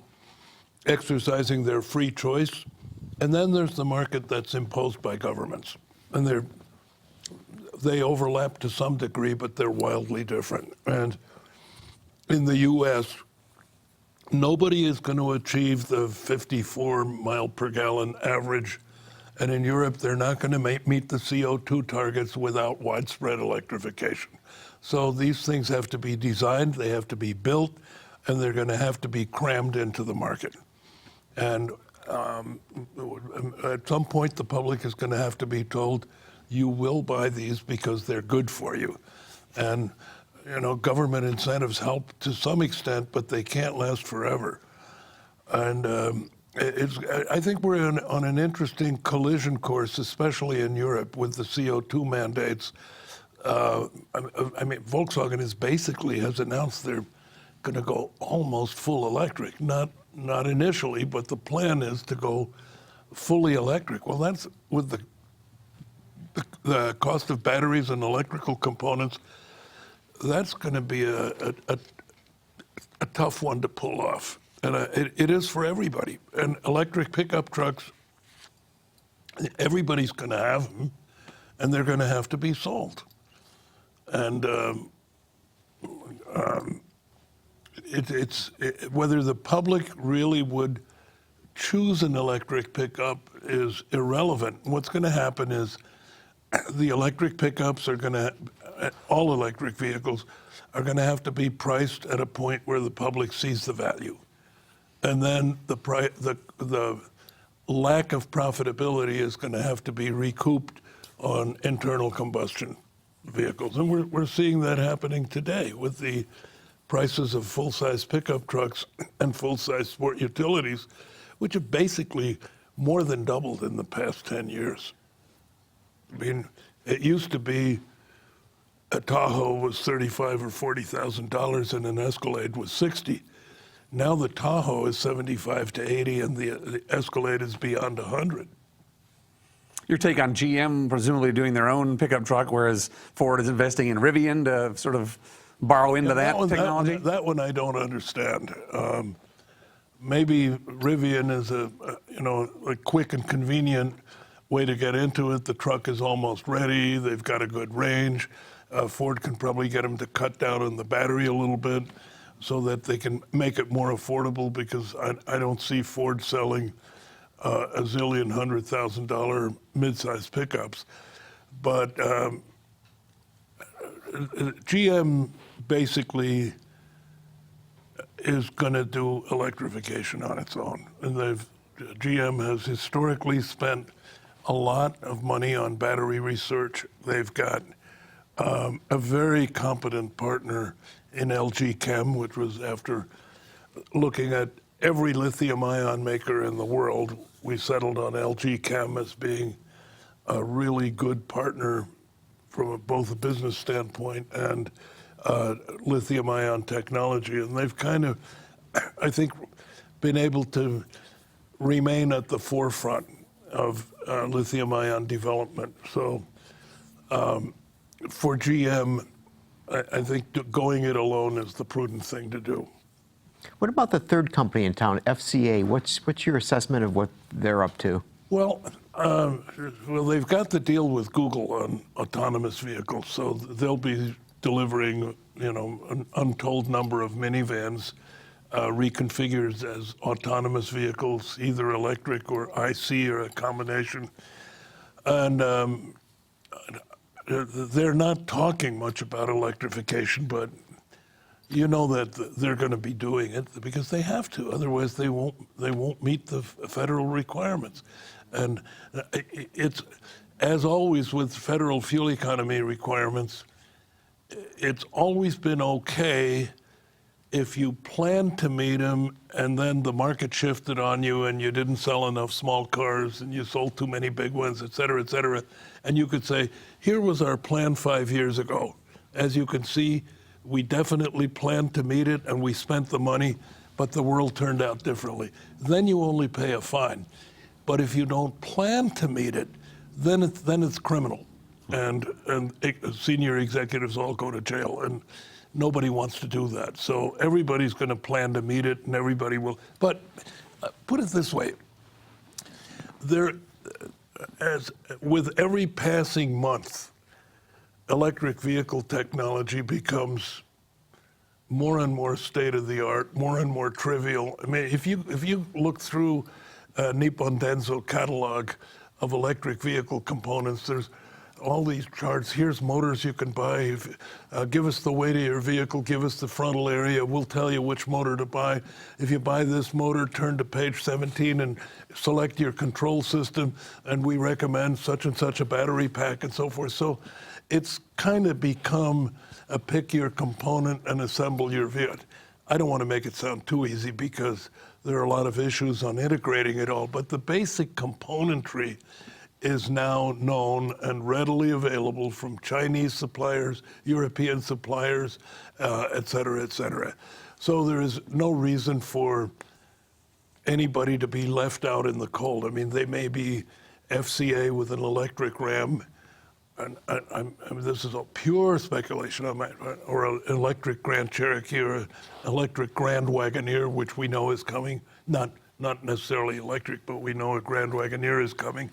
exercising their free choice. And then there's the market that's imposed by governments. And they overlap to some degree, but they're wildly different. And in the U.S., nobody is going to achieve the 54 mile per gallon average. And in Europe, they're not going to meet the CO2 targets without widespread electrification. So these things have to be designed, they have to be built, and they're going to have to be crammed into the market. And at some point, the public is going to have to be told, you will buy these because they're good for you. And you know, government incentives help to some extent, but they can't last forever. And I think we're on an interesting collision course, especially in Europe, with the CO2 mandates. I mean, Volkswagen has announced they're going to go almost full electric. Not initially, but the plan is to go fully electric. Well, that's with the cost of batteries and electrical components. That's going to be a tough one to pull off. And it is for everybody. And electric pickup trucks, everybody's going to have them, and they're going to have to be sold. And whether the public really would choose an electric pickup is irrelevant. What's going to happen is the electric pickups are going to, all electric vehicles are going to have to be priced at a point where the public sees the value. And then the lack of profitability is going to have to be recouped on internal combustion vehicles. And we're seeing that happening today with the prices of full-size pickup trucks and full-size sport utilities, which have basically more than doubled in the past 10 years. I mean, it used to be a Tahoe was $35,000 or $40,000 and an Escalade was $60,000. Now the Tahoe is $75,000 to $80,000 and the Escalade is beyond $100,000. Your take on GM presumably doing their own pickup truck, whereas Ford is investing in Rivian to sort of borrow into that technology? That one I don't understand. Maybe Rivian is a quick and convenient way to get into it. The truck is almost ready. They've got a good range. Ford can probably get them to cut down on the battery a little bit so that they can make it more affordable, because I don't see Ford selling a zillion $100,000 mid-size pickups. But GM basically is going to do electrification on its own. And GM has historically spent a lot of money on battery research. They've got a very competent partner in LG Chem, which was, after looking at every lithium-ion maker in the world, we settled on LG Chem as being a really good partner from both a business standpoint and lithium-ion technology. And they've kind of, I think, been able to remain at the forefront of lithium-ion development. So for GM, I think going it alone is the prudent thing to do. What about the third company in town, FCA? What's your assessment of what they're up to? Well, they've got the deal with Google on autonomous vehicles, so they'll be delivering, an untold number of minivans reconfigured as autonomous vehicles, either electric or IC or a combination. And they're not talking much about electrification, but you know that they're going to be doing it because they have to. Otherwise, they won't meet the federal requirements. And it's, as always with federal fuel economy requirements, it's always been okay if you planned to meet them and then the market shifted on you and you didn't sell enough small cars and you sold too many big ones, et cetera, and you could say, here was our plan 5 years ago. As you can see, we definitely planned to meet it and we spent the money, but the world turned out differently. Then you only pay a fine. But if you don't plan to meet it, then it's criminal. And senior executives all go to jail, and nobody wants to do that. So everybody's going to plan to meet it, and everybody will. But put it this way: as with every passing month, electric vehicle technology becomes more and more state of the art, more and more trivial. I mean, if you look through Nippon Denso catalog of electric vehicle components, there's all these charts. Here's motors you can buy. Give us the weight of your vehicle, give us the frontal area, we'll tell you which motor to buy. If you buy this motor, turn to page 17 and select your control system, and we recommend such and such a battery pack and so forth. So it's kind of become a pick your component and assemble your vehicle. I don't want to make it sound too easy because there are a lot of issues on integrating it all, but the basic componentry is now known and readily available from Chinese suppliers, European suppliers, et cetera, et cetera. So there is no reason for anybody to be left out in the cold. I mean, they may be FCA with an electric Ram, and I mean, this is a pure speculation on my, or an electric Grand Cherokee or an electric Grand Wagoneer, which we know is coming. Not necessarily electric, but we know a Grand Wagoneer is coming.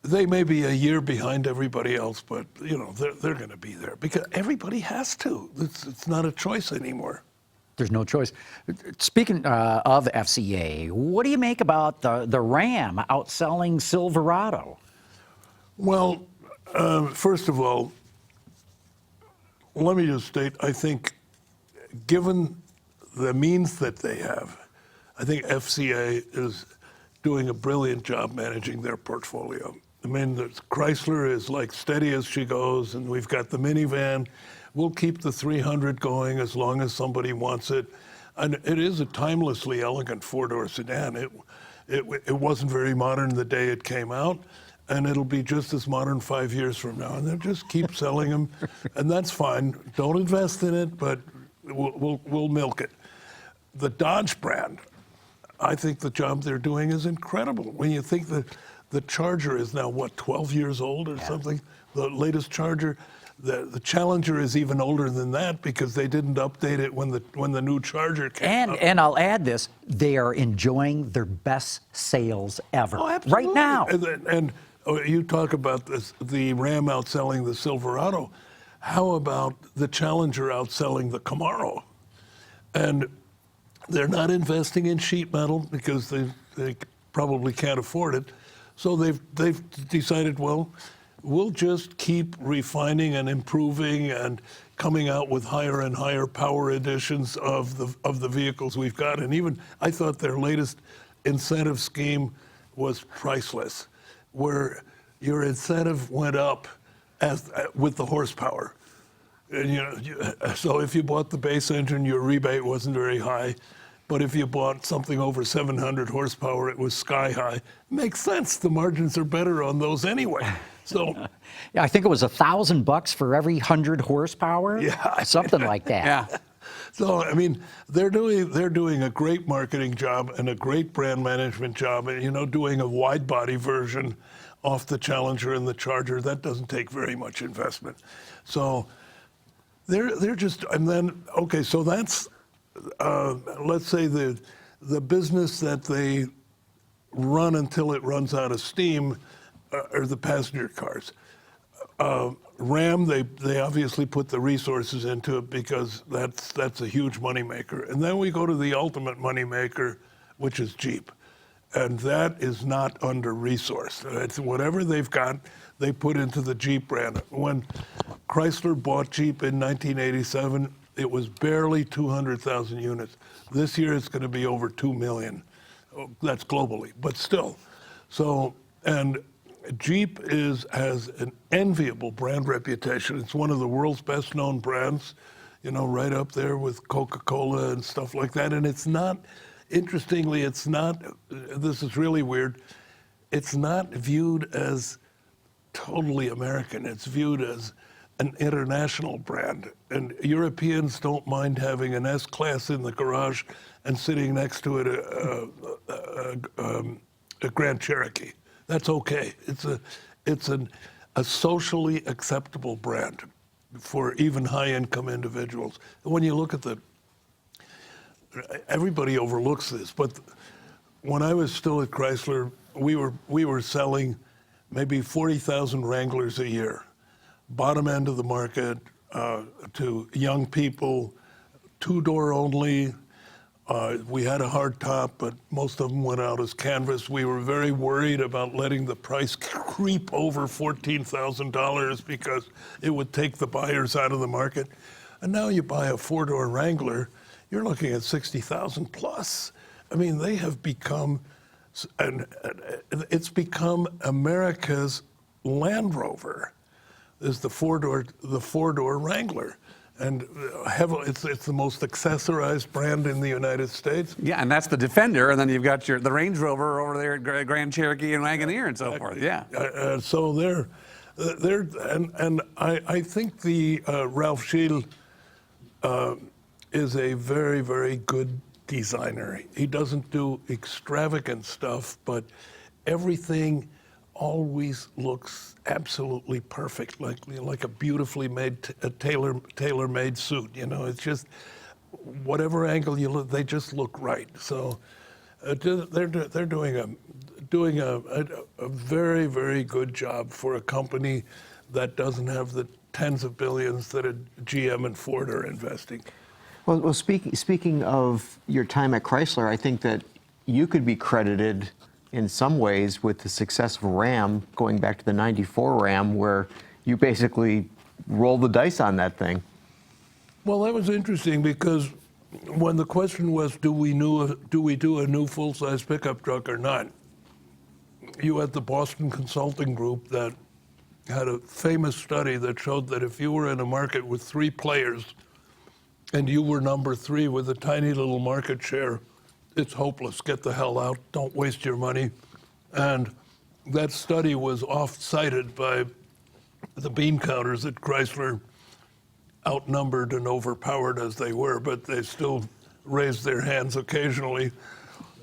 They may be a year behind everybody else, but you know they're going to be there because everybody has to. It's not a choice anymore. There's no choice. Speaking of FCA, what do you make about the Ram outselling Silverado? Well, first of all, let me just state, I think, given the means that they have, I think FCA is doing a brilliant job managing their portfolio. I mean, Chrysler is like steady as she goes, and we've got the minivan. We'll keep the 300 going as long as somebody wants it. And it is a timelessly elegant four-door sedan. It wasn't very modern the day it came out, and it'll be just as modern 5 years from now. And they'll just keep selling them, and that's fine. Don't invest in it, but we'll milk it. The Dodge brand, I think the job they're doing is incredible. When you think that the Charger is now, what, 12 years old or something? The latest Charger. The Challenger is even older than that because they didn't update it when the new Charger came out. And I'll add this, they are enjoying their best sales ever. Oh, absolutely. Right now. And you talk about this, the Ram outselling the Silverado. How about the Challenger outselling the Camaro? And they're not investing in sheet metal because they probably can't afford it. So they've decided, well, we'll just keep refining and improving and coming out with higher and higher power editions of the vehicles we've got. And even I thought their latest incentive scheme was priceless, where your incentive went up with the horsepower. And so if you bought the base engine, your rebate wasn't very high. But if you bought something over 700 horsepower, it was sky high. Makes sense. The margins are better on those anyway. So, yeah, I think it was $1,000 for every 100 horsepower. Yeah, something like that. Yeah. So I mean, they're doing a great marketing job and a great brand management job. And doing a wide body version off the Challenger and the Charger, that doesn't take very much investment. So they're just, and then okay, so that's. Let's say the business that they run until it runs out of steam are the passenger cars. Ram, they obviously put the resources into it because that's a huge moneymaker. And then we go to the ultimate moneymaker, which is Jeep. And that is not under-resourced. It's whatever they've got, they put into the Jeep brand. When Chrysler bought Jeep in 1987, it was barely 200,000 units. This year it's going to be over 2 million. That's globally, but still. So, and Jeep has an enviable brand reputation. It's one of the world's best known brands, right up there with Coca-Cola and stuff like that. And it's not, interestingly, this is really weird, it's not viewed as totally American. It's viewed as an international brand. And Europeans don't mind having an S-Class in the garage and sitting next to it a Grand Cherokee. That's okay. It's a socially acceptable brand for even high-income individuals. When you look at everybody overlooks this, but when I was still at Chrysler, we were selling maybe 40,000 Wranglers a year. Bottom end of the market to young people, two-door only. We had a hard top, but most of them went out as canvas. We were very worried about letting the price creep over $14,000 because it would take the buyers out of the market. And now you buy a four-door Wrangler, you're looking at 60,000 plus. I mean, they have become, and it's become America's Land Rover, is the four-door Wrangler. And it's the most accessorized brand in the United States. Yeah, and that's the Defender, and then you've got the Range Rover over there at Grand Cherokee and Wagoneer and so forth. Yeah. So I think the Ralph Scheele is a very, very good designer. He doesn't do extravagant stuff, but everything always looks absolutely perfect, like a beautifully made, tailor-made suit. You know, it's just whatever angle you look, they just look right. So they're doing a very, very good job for a company that doesn't have the tens of billions that GM and Ford are investing. Well, speaking of your time at Chrysler, I think that you could be credited in some ways with the success of Ram, going back to the '94 Ram, where you basically rolled the dice on that thing. Well, that was interesting because when the question was, do we do a new full-size pickup truck or not? You had the Boston Consulting Group that had a famous study that showed that if you were in a market with three players and you were number three with a tiny little market share, it's hopeless. Get the hell out. Don't waste your money. And that study was oft-cited by the bean counters at Chrysler, outnumbered and overpowered as they were, but they still raised their hands occasionally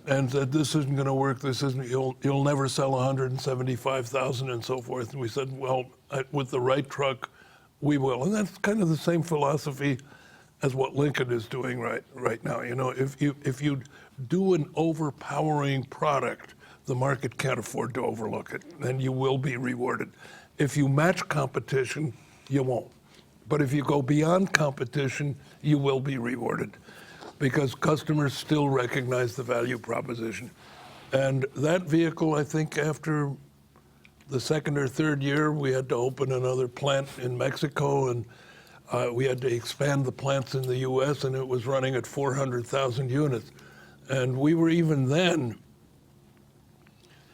and said, this isn't going to work. This isn't, you'll never sell 175,000 and so forth. And we said, well, with the right truck, we will. And that's kind of the same philosophy as what Lincoln is doing right now. You know, if you do an overpowering product, the market can't afford to overlook it, and you will be rewarded. If you match competition, you won't. But if you go beyond competition, you will be rewarded because customers still recognize the value proposition. And that vehicle, I think after the second or third year, we had to open another plant in Mexico, and we had to expand the plants in the US, and it was running at 400,000 units. And we were even then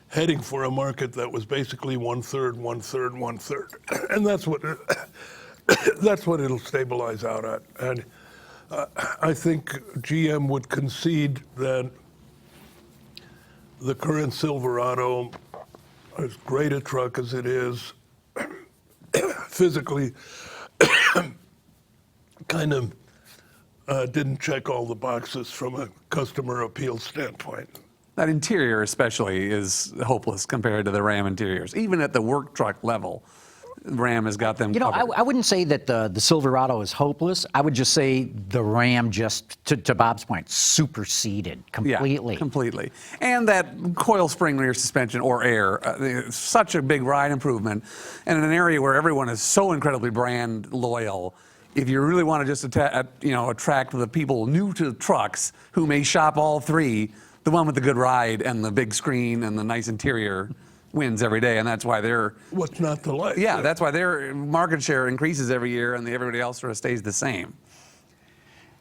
heading for a market that was basically one-third, one-third, one-third. And that's what it'll stabilize out at. And I think GM would concede that the current Silverado, as great a truck as it is, physically kind of didn't check all the boxes from a customer appeal standpoint. That interior especially is hopeless compared to the Ram interiors. Even at the work truck level, Ram has got them covered. I wouldn't say that the Silverado is hopeless. I would just say the Ram just, to Bob's point, superseded completely. Yeah, completely. And that coil spring rear suspension or air, such a big ride improvement. And in an area where everyone is so incredibly brand loyal, if you really want to just attract the people new to trucks who may shop all three, the one with the good ride and the big screen and the nice interior wins every day, and that's why they're... What's not to like? Yeah, that's why their market share increases every year and everybody else sort of stays the same.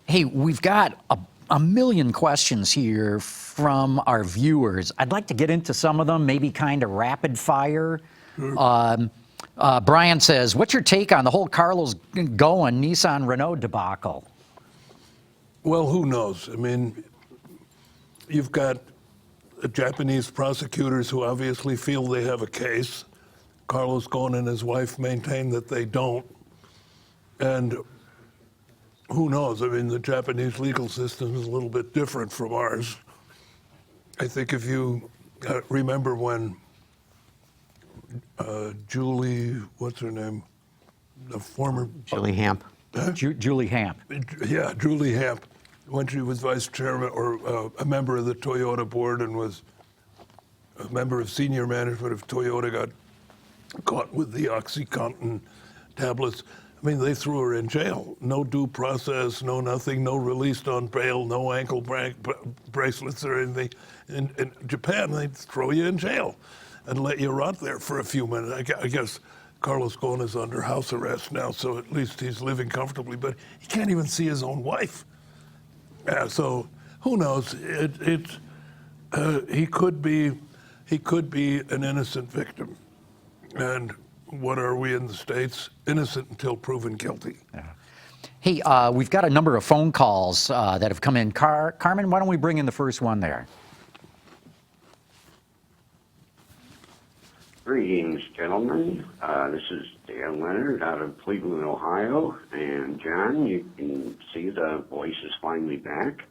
Hey, we've got a million questions here from our viewers. I'd like to get into some of them, maybe kind of rapid fire. Sure. Brian says, what's your take on the whole Carlos Ghosn Nissan Renault debacle? Well, who knows? I mean, you've got Japanese prosecutors who obviously feel they have a case. Carlos Ghosn and his wife maintain that they don't. And who knows? I mean, the Japanese legal system is a little bit different from ours. I think if you remember when Julie, what's her name? The former... Julie Hamp. Julie Hamp. Yeah, Julie Hamp. When she was vice chairman or a member of the Toyota board and was a member of senior management of Toyota, got caught with the OxyContin tablets. I mean, they threw her in jail. No due process, no nothing, no released on bail, no ankle bracelets or anything. In Japan, they throw you in jail and let you rot there for a few minutes. I guess Carlos Ghosn is under house arrest now, so at least he's living comfortably, but he can't even see his own wife. So who knows? He could be an innocent victim. And what are we in the States? Innocent until proven guilty. Yeah. Hey, we've got a number of phone calls that have come in. Carmen, why don't we bring in the first one there? Greetings, gentlemen. This is Dan Leonard out of Cleveland, Ohio. And John, you can see the voice is finally back.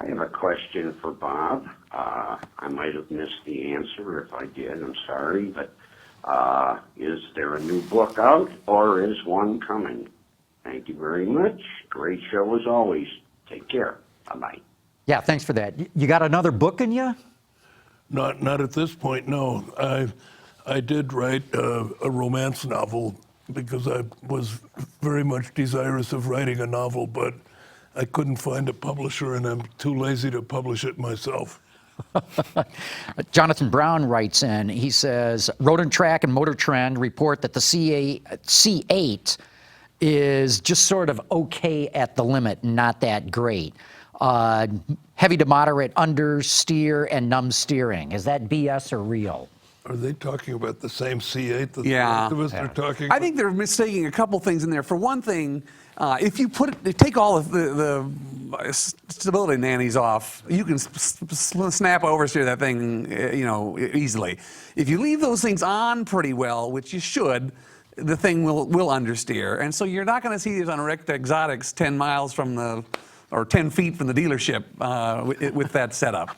I have a question for Bob. I might have missed the answer. If I did, I'm sorry. But is there a new book out, or is one coming? Thank you very much. Great show as always. Take care. Bye-bye. Yeah, thanks for that. You got another book in you? Not at this point, no. I did write a romance novel because I was very much desirous of writing a novel, but I couldn't find a publisher, and I'm too lazy to publish it myself. Jonathan Brown writes in, he says, Road and Track and MotorTrend report that the C8 is just sort of okay at the limit, not that great. Heavy to moderate understeer and numb steering. Is that BS or real? Are they talking about the same C8 that Yeah. the rest of us are talking I about? think they're mistaking a couple things in there. For one thing, if you take all of the stability nannies off, you can snap oversteer that thing, easily. If you leave those things on pretty well, which you should, the thing will understeer, and so you're not going to see these on wrecked exotics 10 miles from or 10 feet from the dealership with that setup.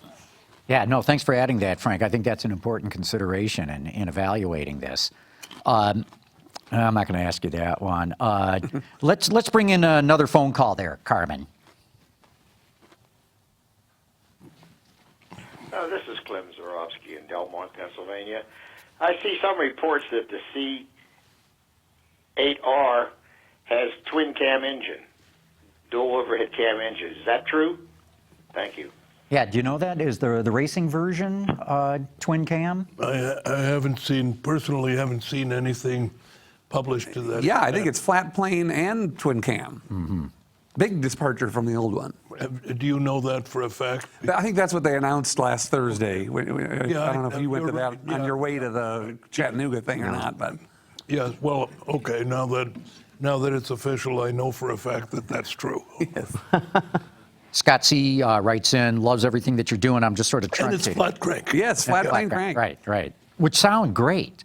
Yeah, no, thanks for adding that, Frank. I think that's an important consideration in evaluating this. I'm not going to ask you that one. Let's bring in another phone call there, Carmen. This is Clem Zorowski in Delmont, Pennsylvania. I see some reports that the C8R has twin cam engine, dual overhead cam engine. Is that true? Thank you. Yeah, do you know that? Is the racing version twin cam? I personally haven't seen anything published to that. Yeah, I think it's flat plane and twin cam. Mm-hmm. Big departure from the old one. Do you know that for a fact? I think that's what they announced last Thursday. I don't know if you went to that yeah. on your way to the Chattanooga thing or not, but Yes, well, okay, now that it's official, I know for a fact that that's true. yes. Scott C. Writes in, loves everything that you're doing. I'm just sort of And it's truncating. flat crank. Yes, flat plane crank. Right. Which sound great.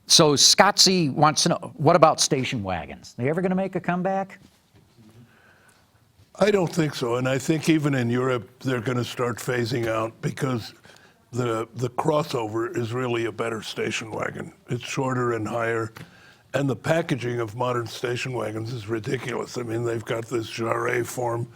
So Scott C. wants to know, what about station wagons? They ever going to make a comeback? I don't think so, and I think even in Europe they're going to start phasing out because the crossover is really a better station wagon. It's shorter and higher, and the packaging of modern station wagons is ridiculous. I mean, they've got this jarret form.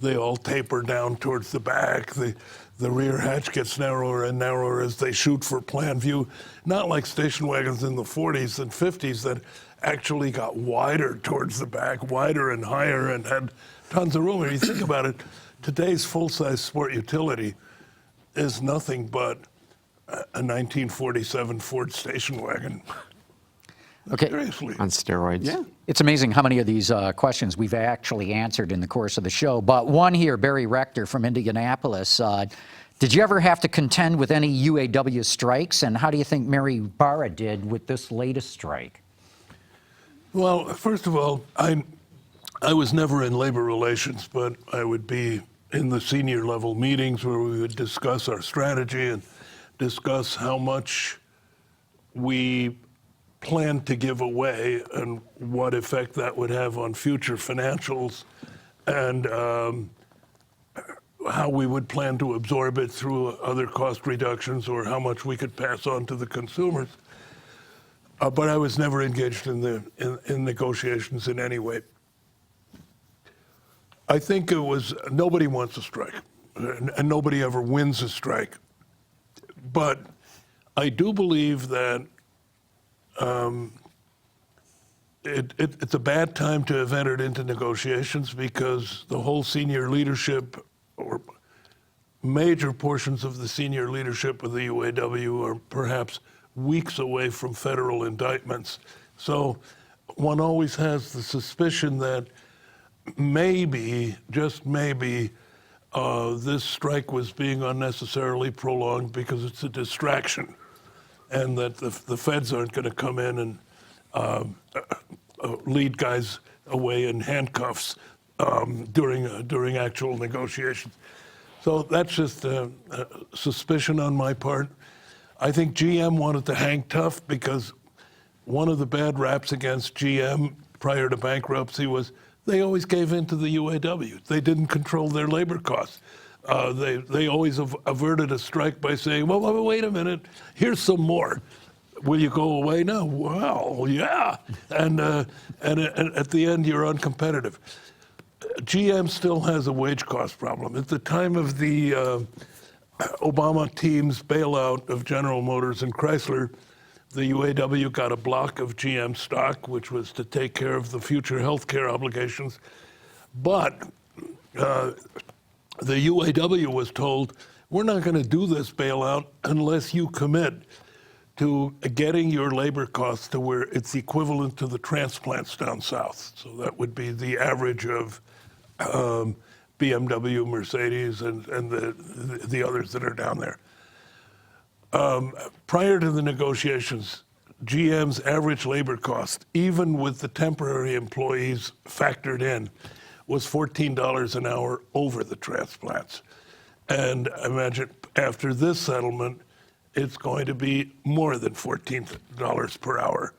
They all taper down towards the back. The rear hatch gets narrower and narrower as they shoot for plan view. Not like station wagons in the 40s and 50s that actually got wider towards the back, wider and higher, and had tons of room. And you think about it, today's full-size sport utility is nothing but a 1947 Ford station wagon. Okay. Seriously. On steroids. Yeah. It's amazing how many of these questions we've actually answered in the course of the show. But one here, Barry Rector from Indianapolis. Did you ever have to contend with any UAW strikes? And how do you think Mary Barra did with this latest strike? Well, first of all, I was never in labor relations, but I would be in the senior level meetings where we would discuss our strategy and discuss how much we planned to give away and what effect that would have on future financials, and how we would plan to absorb it through other cost reductions or how much we could pass on to the consumers. But I was never engaged in negotiations in any way. I think it was, nobody wants a strike, and nobody ever wins a strike. But I do believe that it's a bad time to have entered into negotiations because the whole senior leadership, or major portions of the senior leadership of the UAW, are perhaps weeks away from federal indictments. So one always has the suspicion that maybe, just maybe, this strike was being unnecessarily prolonged because it's a distraction, and that the feds aren't going to come in and lead guys away in handcuffs during actual negotiations. So that's just a suspicion on my part. I think GM wanted to hang tough because one of the bad raps against GM prior to bankruptcy was they always gave in to the UAW. They didn't control their labor costs. They always averted a strike by saying, well, wait a minute, here's some more. Will you go away now? Well, yeah. And at the end, you're uncompetitive. GM still has a wage cost problem. At the time of the Obama team's bailout of General Motors and Chrysler, the UAW got a block of GM stock, which was to take care of the future health care obligations. But the UAW was told, we're not going to do this bailout unless you commit to getting your labor costs to where it's equivalent to the transplants down south. So that would be the average of BMW, Mercedes, and the others that are down there. Prior to the negotiations, GM's average labor cost, even with the temporary employees factored in, was $14 an hour over the transplants. And imagine after this settlement, it's going to be more than $14 per hour.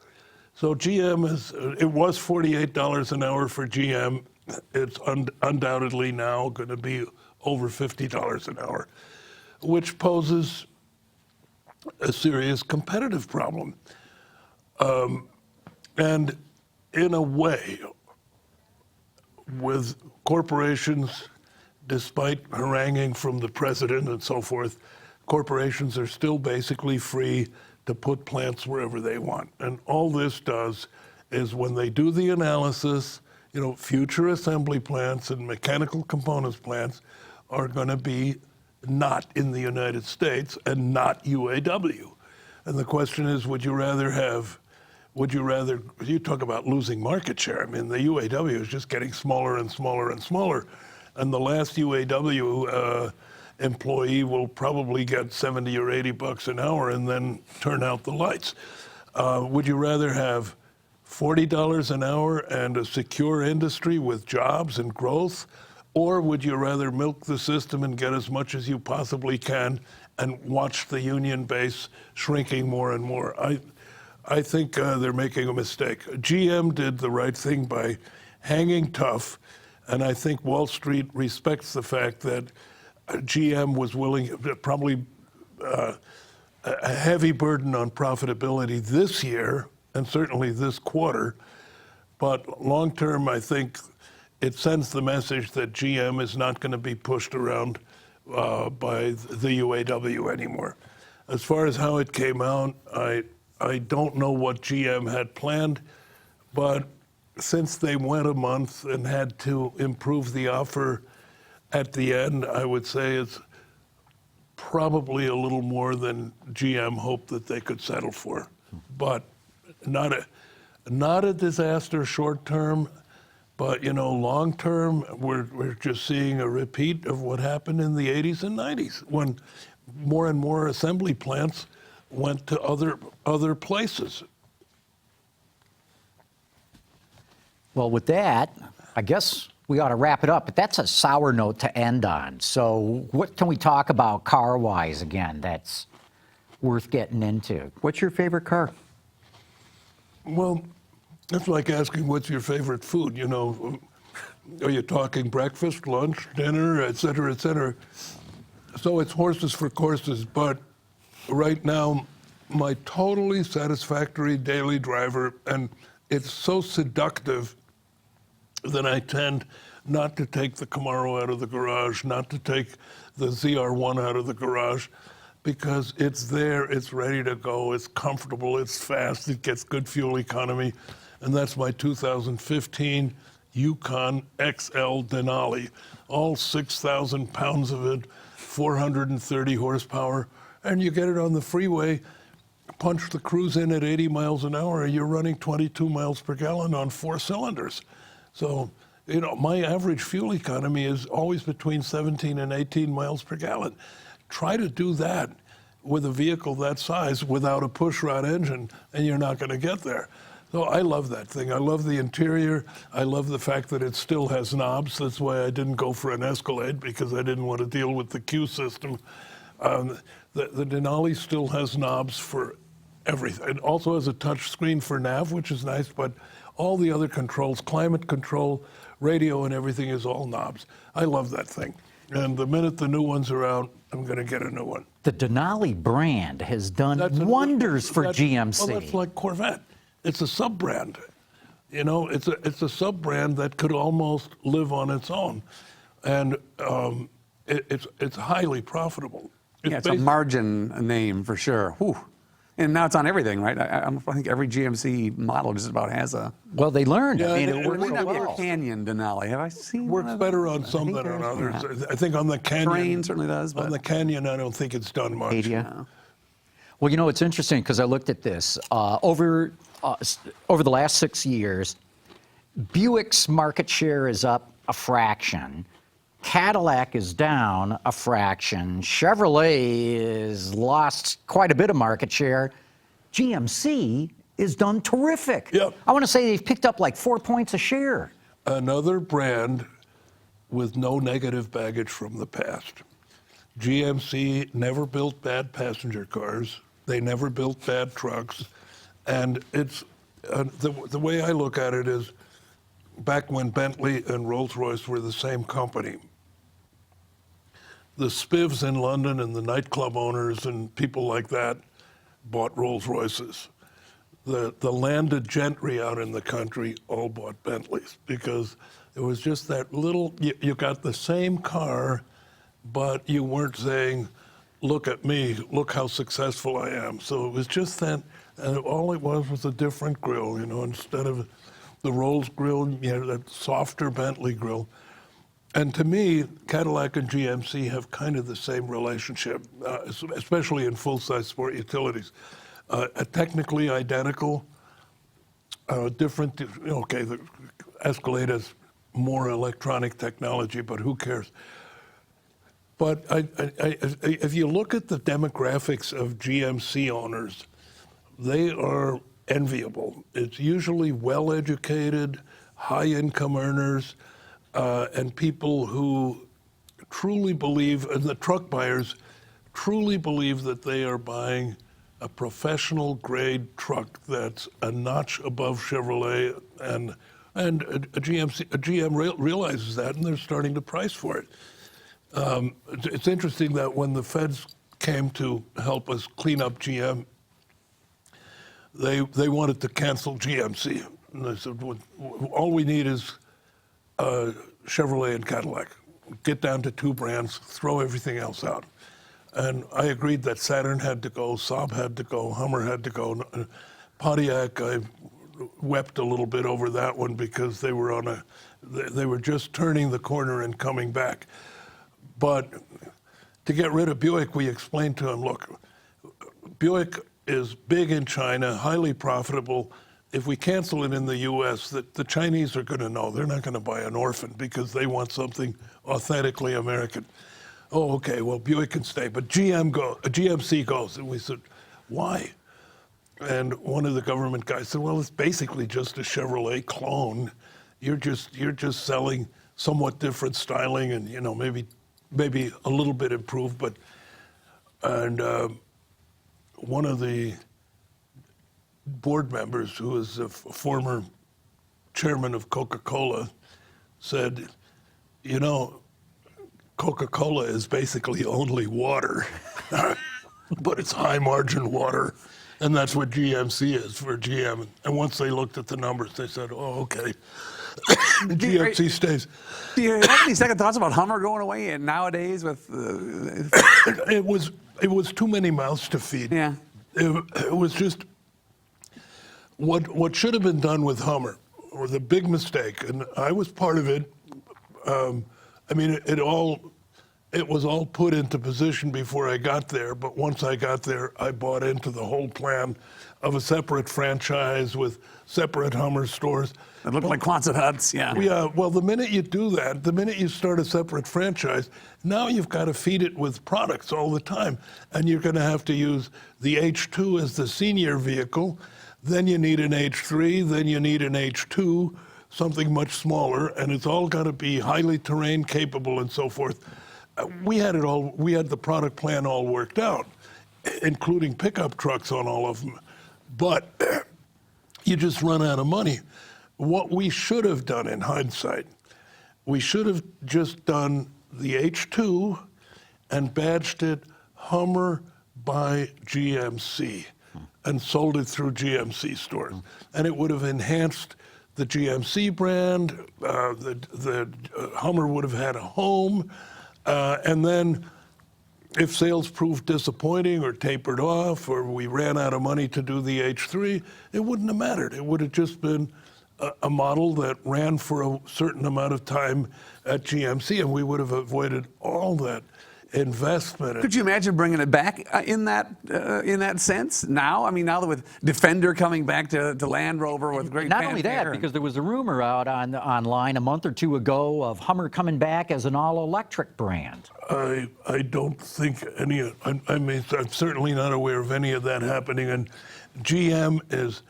So it was $48 an hour for GM. It's undoubtedly now going to be over $50 an hour, which poses a serious competitive problem. And in a way, with corporations, despite haranguing from the president and so forth, corporations are still basically free to put plants wherever they want. And all this does is when they do the analysis, future assembly plants and mechanical components plants are going to be not in the United States and not UAW. And the question is, you talk about losing market share. I mean, the UAW is just getting smaller and smaller and smaller. And the last UAW employee will probably get $70 or $80 an hour and then turn out the lights. Would you rather have $40 an hour and a secure industry with jobs and growth? Or would you rather milk the system and get as much as you possibly can and watch the union base shrinking more and more? I think they're making a mistake. GM did the right thing by hanging tough, and I think Wall Street respects the fact that GM was willing, probably a heavy burden on profitability this year, and certainly this quarter, but long term, I think it sends the message that GM is not going to be pushed around by the UAW anymore. As far as how it came out, I don't know what GM had planned, but since they went a month and had to improve the offer at the end, I would say it's probably a little more than GM hoped that they could settle for. But not a disaster short term, but long term, we're just seeing a repeat of what happened in the 80s and 90s when more and more assembly plants went to other places. Well, with that, I guess we ought to wrap it up, but that's a sour note to end on. So what can we talk about car-wise again that's worth getting into? What's your favorite car? Well, it's like asking what's your favorite food, Are you talking breakfast, lunch, dinner, et cetera, et cetera? So it's horses for courses, but right now, my totally satisfactory daily driver, and it's so seductive that I tend not to take the Camaro out of the garage, not to take the ZR1 out of the garage. because it's there, it's ready to go, it's comfortable, it's fast, it gets good fuel economy. And that's my 2015 Yukon XL Denali. All 6,000 pounds of it, 430 horsepower. And you get it on the freeway, punch the cruise in at 80 miles an hour, you're running 22 miles per gallon on 4 cylinders. So, you know, my average fuel economy is always between 17 and 18 miles per gallon. Try to do that with a vehicle that size without a pushrod engine, and you're not going to get there. So I love that thing. I love the interior. I love the fact that it still has knobs. That's why I didn't go for an Escalade, because I didn't want to deal with the Q system. The Denali still has knobs for everything. It also has a touch screen for nav, which is nice, but all the other controls, climate control, radio, and everything is all knobs. I love that thing. And the minute the new ones are out, I'm going to get a new one. The Denali brand has done wonders for GMC. Well, that's like Corvette. It's a sub-brand. You know, it's a sub-brand that could almost live on its own. And it's highly profitable. It's a margin name for sure. Whew. And now it's on everything, right? I think every GMC model just about has a. Well, they learned. Yeah, I mean, it it works works so Maybe a well. Canyon Denali. Have I seen? Works better on some than on others. I think on the Canyon. Terrain certainly does. But On the Canyon, I don't think it's done much. Adia. Well, you know, it's interesting because I looked at this. Over the last 6 years, Buick's market share is up a fraction. Cadillac is down a fraction. Chevrolet has lost quite a bit of market share. GMC is done terrific. Yep. I want to say they've picked up like 4 points a share. Another brand with no negative baggage from the past. GMC never built bad passenger cars. They never built bad trucks. And it's the way I look at it is back when Bentley and Rolls-Royce were the same company. The spivs in London and the nightclub owners and people like that bought Rolls-Royces. The landed gentry out in the country all bought Bentleys because it was just that little, you got the same car, but you weren't saying, look at me, look how successful I am. So it was just that, and all it was a different grille, you know, instead of the Rolls grill, you know, that softer Bentley grill. And to me, Cadillac and GMC have kind of the same relationship, especially in full-size sport utilities. Technically identical, different, okay, the Escalade has more electronic technology, but who cares? But if you look at the demographics of GMC owners, they are enviable. It's usually well-educated, high-income earners, and people who truly believe, and the truck buyers truly believe that they are buying a professional grade truck that's a notch above Chevrolet, and a GM realizes that, and they're starting to price for it. It's interesting that when the feds came to help us clean up GM, they wanted to cancel GMC. And they said, all we need is Chevrolet and Cadillac. Get down to 2 brands, throw everything else out. And I agreed that Saturn had to go, Saab had to go, Hummer had to go. Pontiac, I wept a little bit over that one because they were just turning the corner and coming back. But to get rid of Buick, we explained to them, look, Buick is big in China, highly profitable. If we cancel it in the U.S., the Chinese are going to know. They're not going to buy an Orphan because they want something authentically American. Oh, okay, well, Buick can stay, but GMC goes. And we said, why? And one of the government guys said, well, it's basically just a Chevrolet clone. You're just selling somewhat different styling and, you know, maybe a little bit improved, but, and one of the board members, who is a former chairman of Coca-Cola, said, you know, Coca-Cola is basically only water, but it's high margin water. And that's what GMC is for GM. And once they looked at the numbers, they said, oh, okay. GMC stays. Do you have any second thoughts about Hummer going away and nowadays with? It was too many mouths to feed. Yeah. It was just what should have been done with Hummer was a big mistake, and I was part of it. I mean, it was all put into position before I got there, but once I got there, I bought into the whole plan of a separate franchise with separate Hummer stores. It looked like Quonset huts, yeah. Yeah, well, the minute you do that, the minute you start a separate franchise, now you've got to feed it with products all the time. And you're going to have to use the H2 as the senior vehicle. Then you need an H3, then you need an H2, something much smaller, and it's all got to be highly terrain capable and so forth. We had it all, we had the product plan all worked out, including pickup trucks on all of them. But you just run out of money. What we should have done in hindsight, we should have just done the H2 and badged it Hummer by GMC and sold it through GMC stores. And it would have enhanced the GMC brand, the Hummer would have had a home, and then if sales proved disappointing or tapered off or we ran out of money to do the H3, it wouldn't have mattered. It would have just been a model that ran for a certain amount of time at GMC, and we would have avoided all that investment. Could you imagine bringing it back in that sense now? I mean, now that with Defender coming back to Land Rover with great Not only that, fanfare because there was a rumor out online a month or two ago of Hummer coming back as an all-electric brand. I don't think any, I mean, I'm certainly not aware of any of that happening, and GM is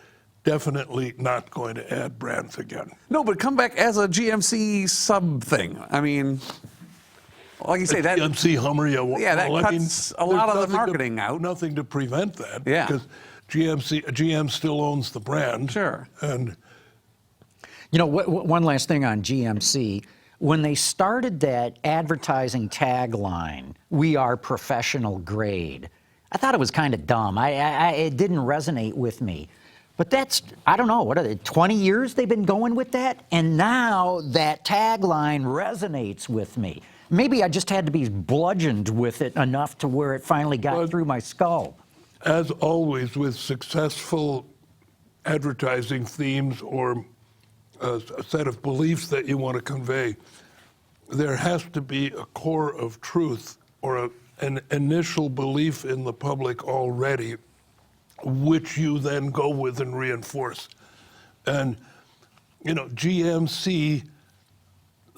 definitely not going to add brands again. No, but come back as a GMC sub thing. I mean, like you say, that GMC Hummer, yeah, that well, cuts a lot of the marketing out. Nothing to prevent that. Yeah. Because GM still owns the brand. Sure. And You know, one last thing on GMC. When they started that advertising tagline, "We are professional grade," I thought it was kind of dumb. It didn't resonate with me. But that's, I don't know, what are they, 20 years they've been going with that? And now that tagline resonates with me. Maybe I just had to be bludgeoned with it enough to where it finally got through my skull. as always with successful advertising themes or a set of beliefs that you want to convey, there has to be a core of truth or an initial belief in the public already, which you then go with and reinforce. And, you know, GMC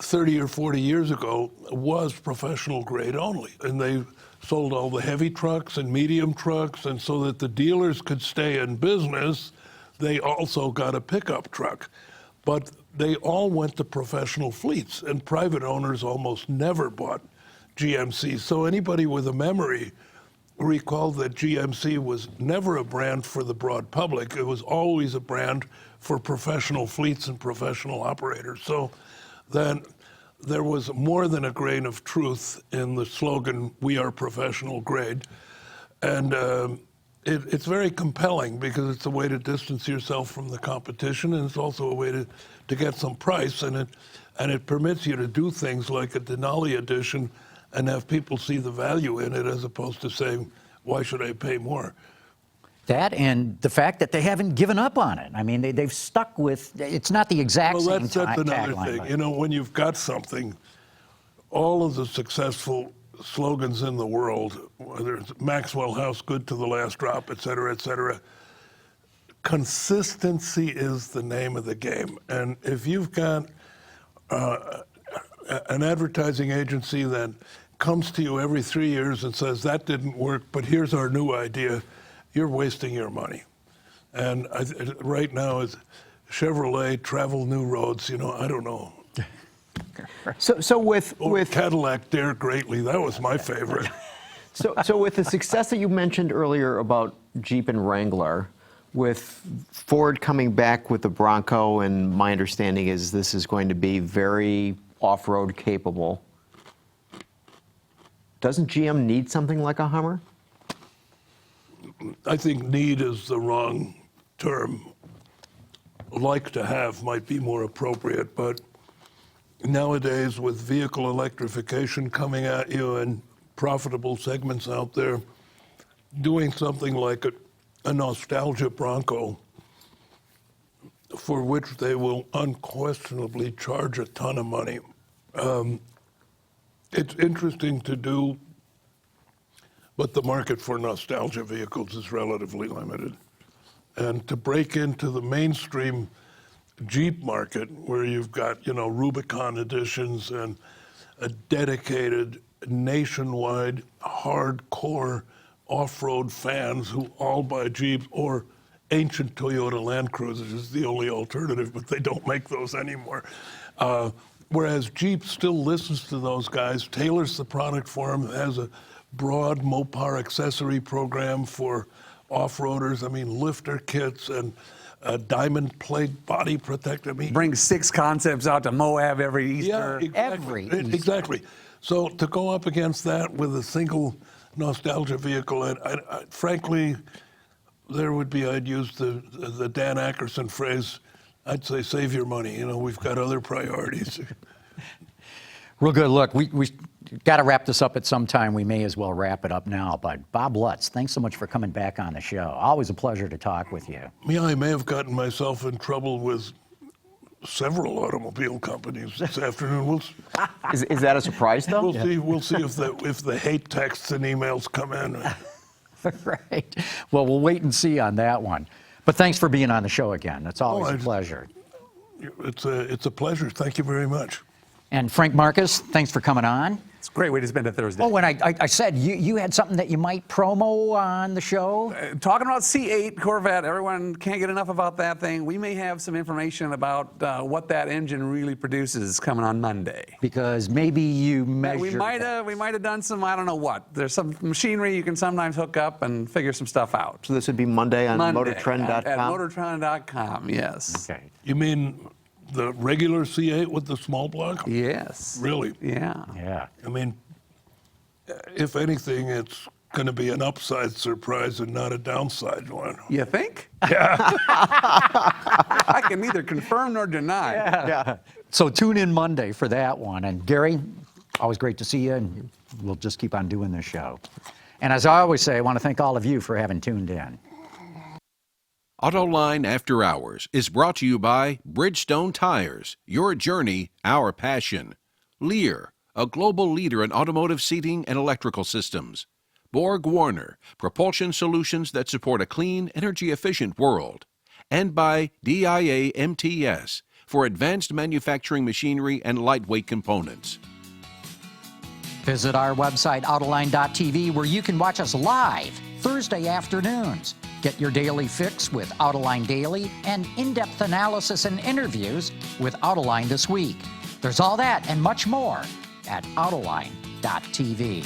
30 or 40 years ago was professional grade only. And they sold all the heavy trucks and medium trucks. And so that the dealers could stay in business, they also got a pickup truck. But they all went to professional fleets, and private owners almost never bought GMC. So anybody with a memory recall that GMC was never a brand for the broad public. It was always a brand for professional fleets and professional operators. So then there was more than a grain of truth in the slogan, "We are professional grade." And it's very compelling because it's a way to distance yourself from the competition, and it's also a way to get some price, and it permits you to do things like a Denali edition and have people see the value in it as opposed to saying, why should I pay more? That and the fact that they haven't given up on it. I mean, they've stuck with, it's not the exact Well, same that's another tagline, thing. but- You know, when you've got something, all of the successful slogans in the world, whether it's Maxwell House, good to the last drop, et cetera, consistency is the name of the game. And if you've got an advertising agency that comes to you every 3 years and says, that didn't work, but here's our new idea, you're wasting your money. And right now, it's Chevrolet, travel new roads, you know, I don't know. So with Cadillac, dare greatly, that was my favorite. So with the success that you mentioned earlier about Jeep and Wrangler, with Ford coming back with the Bronco, and my understanding is this is going to be very off-road capable, doesn't GM need something like a Hummer? I think need is the wrong term. Like to have might be more appropriate, but nowadays with vehicle electrification coming at you and profitable segments out there, doing something like a nostalgia Bronco, for which they will unquestionably charge a ton of money. It's interesting to do, but the market for nostalgia vehicles is relatively limited. And to break into the mainstream Jeep market, where you've got, Rubicon editions and a dedicated nationwide hardcore off-road fans who all buy Jeeps, or ancient Toyota Land Cruisers is the only alternative, but they don't make those anymore. Whereas Jeep still listens to those guys, tailors the product for them, has a broad Mopar accessory program for off-roaders. I mean, lifter kits and a diamond plate body protector. I mean, Bring 6 concepts out to Moab every Easter. yeah, exactly. Every Easter. Exactly. So to go up against that with a single nostalgia vehicle, I frankly, I'd use the Dan Ackerson phrase, I'd say save your money. We've got other priorities. Real good. Look, we got to wrap this up at some time. We may as well wrap it up now. But Bob Lutz, thanks so much for coming back on the show. Always a pleasure to talk with you. Yeah, I may have gotten myself in trouble with several automobile companies this afternoon. Is that a surprise, though? We'll see if the hate texts and emails come in. Right. Well, we'll wait and see on that one. But thanks for being on the show again. It's always a pleasure. It's a pleasure. Thank you very much. And Frank Markus, thanks for coming on. It's a great way to spend a Thursday. Oh, and I said you had something that you might promo on the show? Talking about C8 Corvette, everyone can't get enough about that thing. We may have some information about what that engine really produces coming on Monday. Because maybe you measure... We might have done some, I don't know what. There's some machinery you can sometimes hook up and figure some stuff out. So this would be Monday on MotorTrend.com? At MotorTrend.com, yes. Okay. You mean the regular C8 with the small block? Yes. Really? Yeah. Yeah. I mean, if anything, it's going to be an upside surprise and not a downside one. You think? Yeah. I can neither confirm nor deny. Yeah. So tune in Monday for that one. And Gary, always great to see you, and we'll just keep on doing this show. And as I always say, I want to thank all of you for having tuned in. Autoline After Hours is brought to you by Bridgestone Tires, your journey, our passion. Lear, a global leader in automotive seating and electrical systems. Borg Warner, propulsion solutions that support a clean, energy-efficient world. And by DIA MTS, for advanced manufacturing machinery and lightweight components. Visit our website, Autoline.tv, where you can watch us live Thursday afternoons. Get your daily fix with Autoline Daily and in-depth analysis and interviews with Autoline This Week. There's all that and much more at Autoline.tv.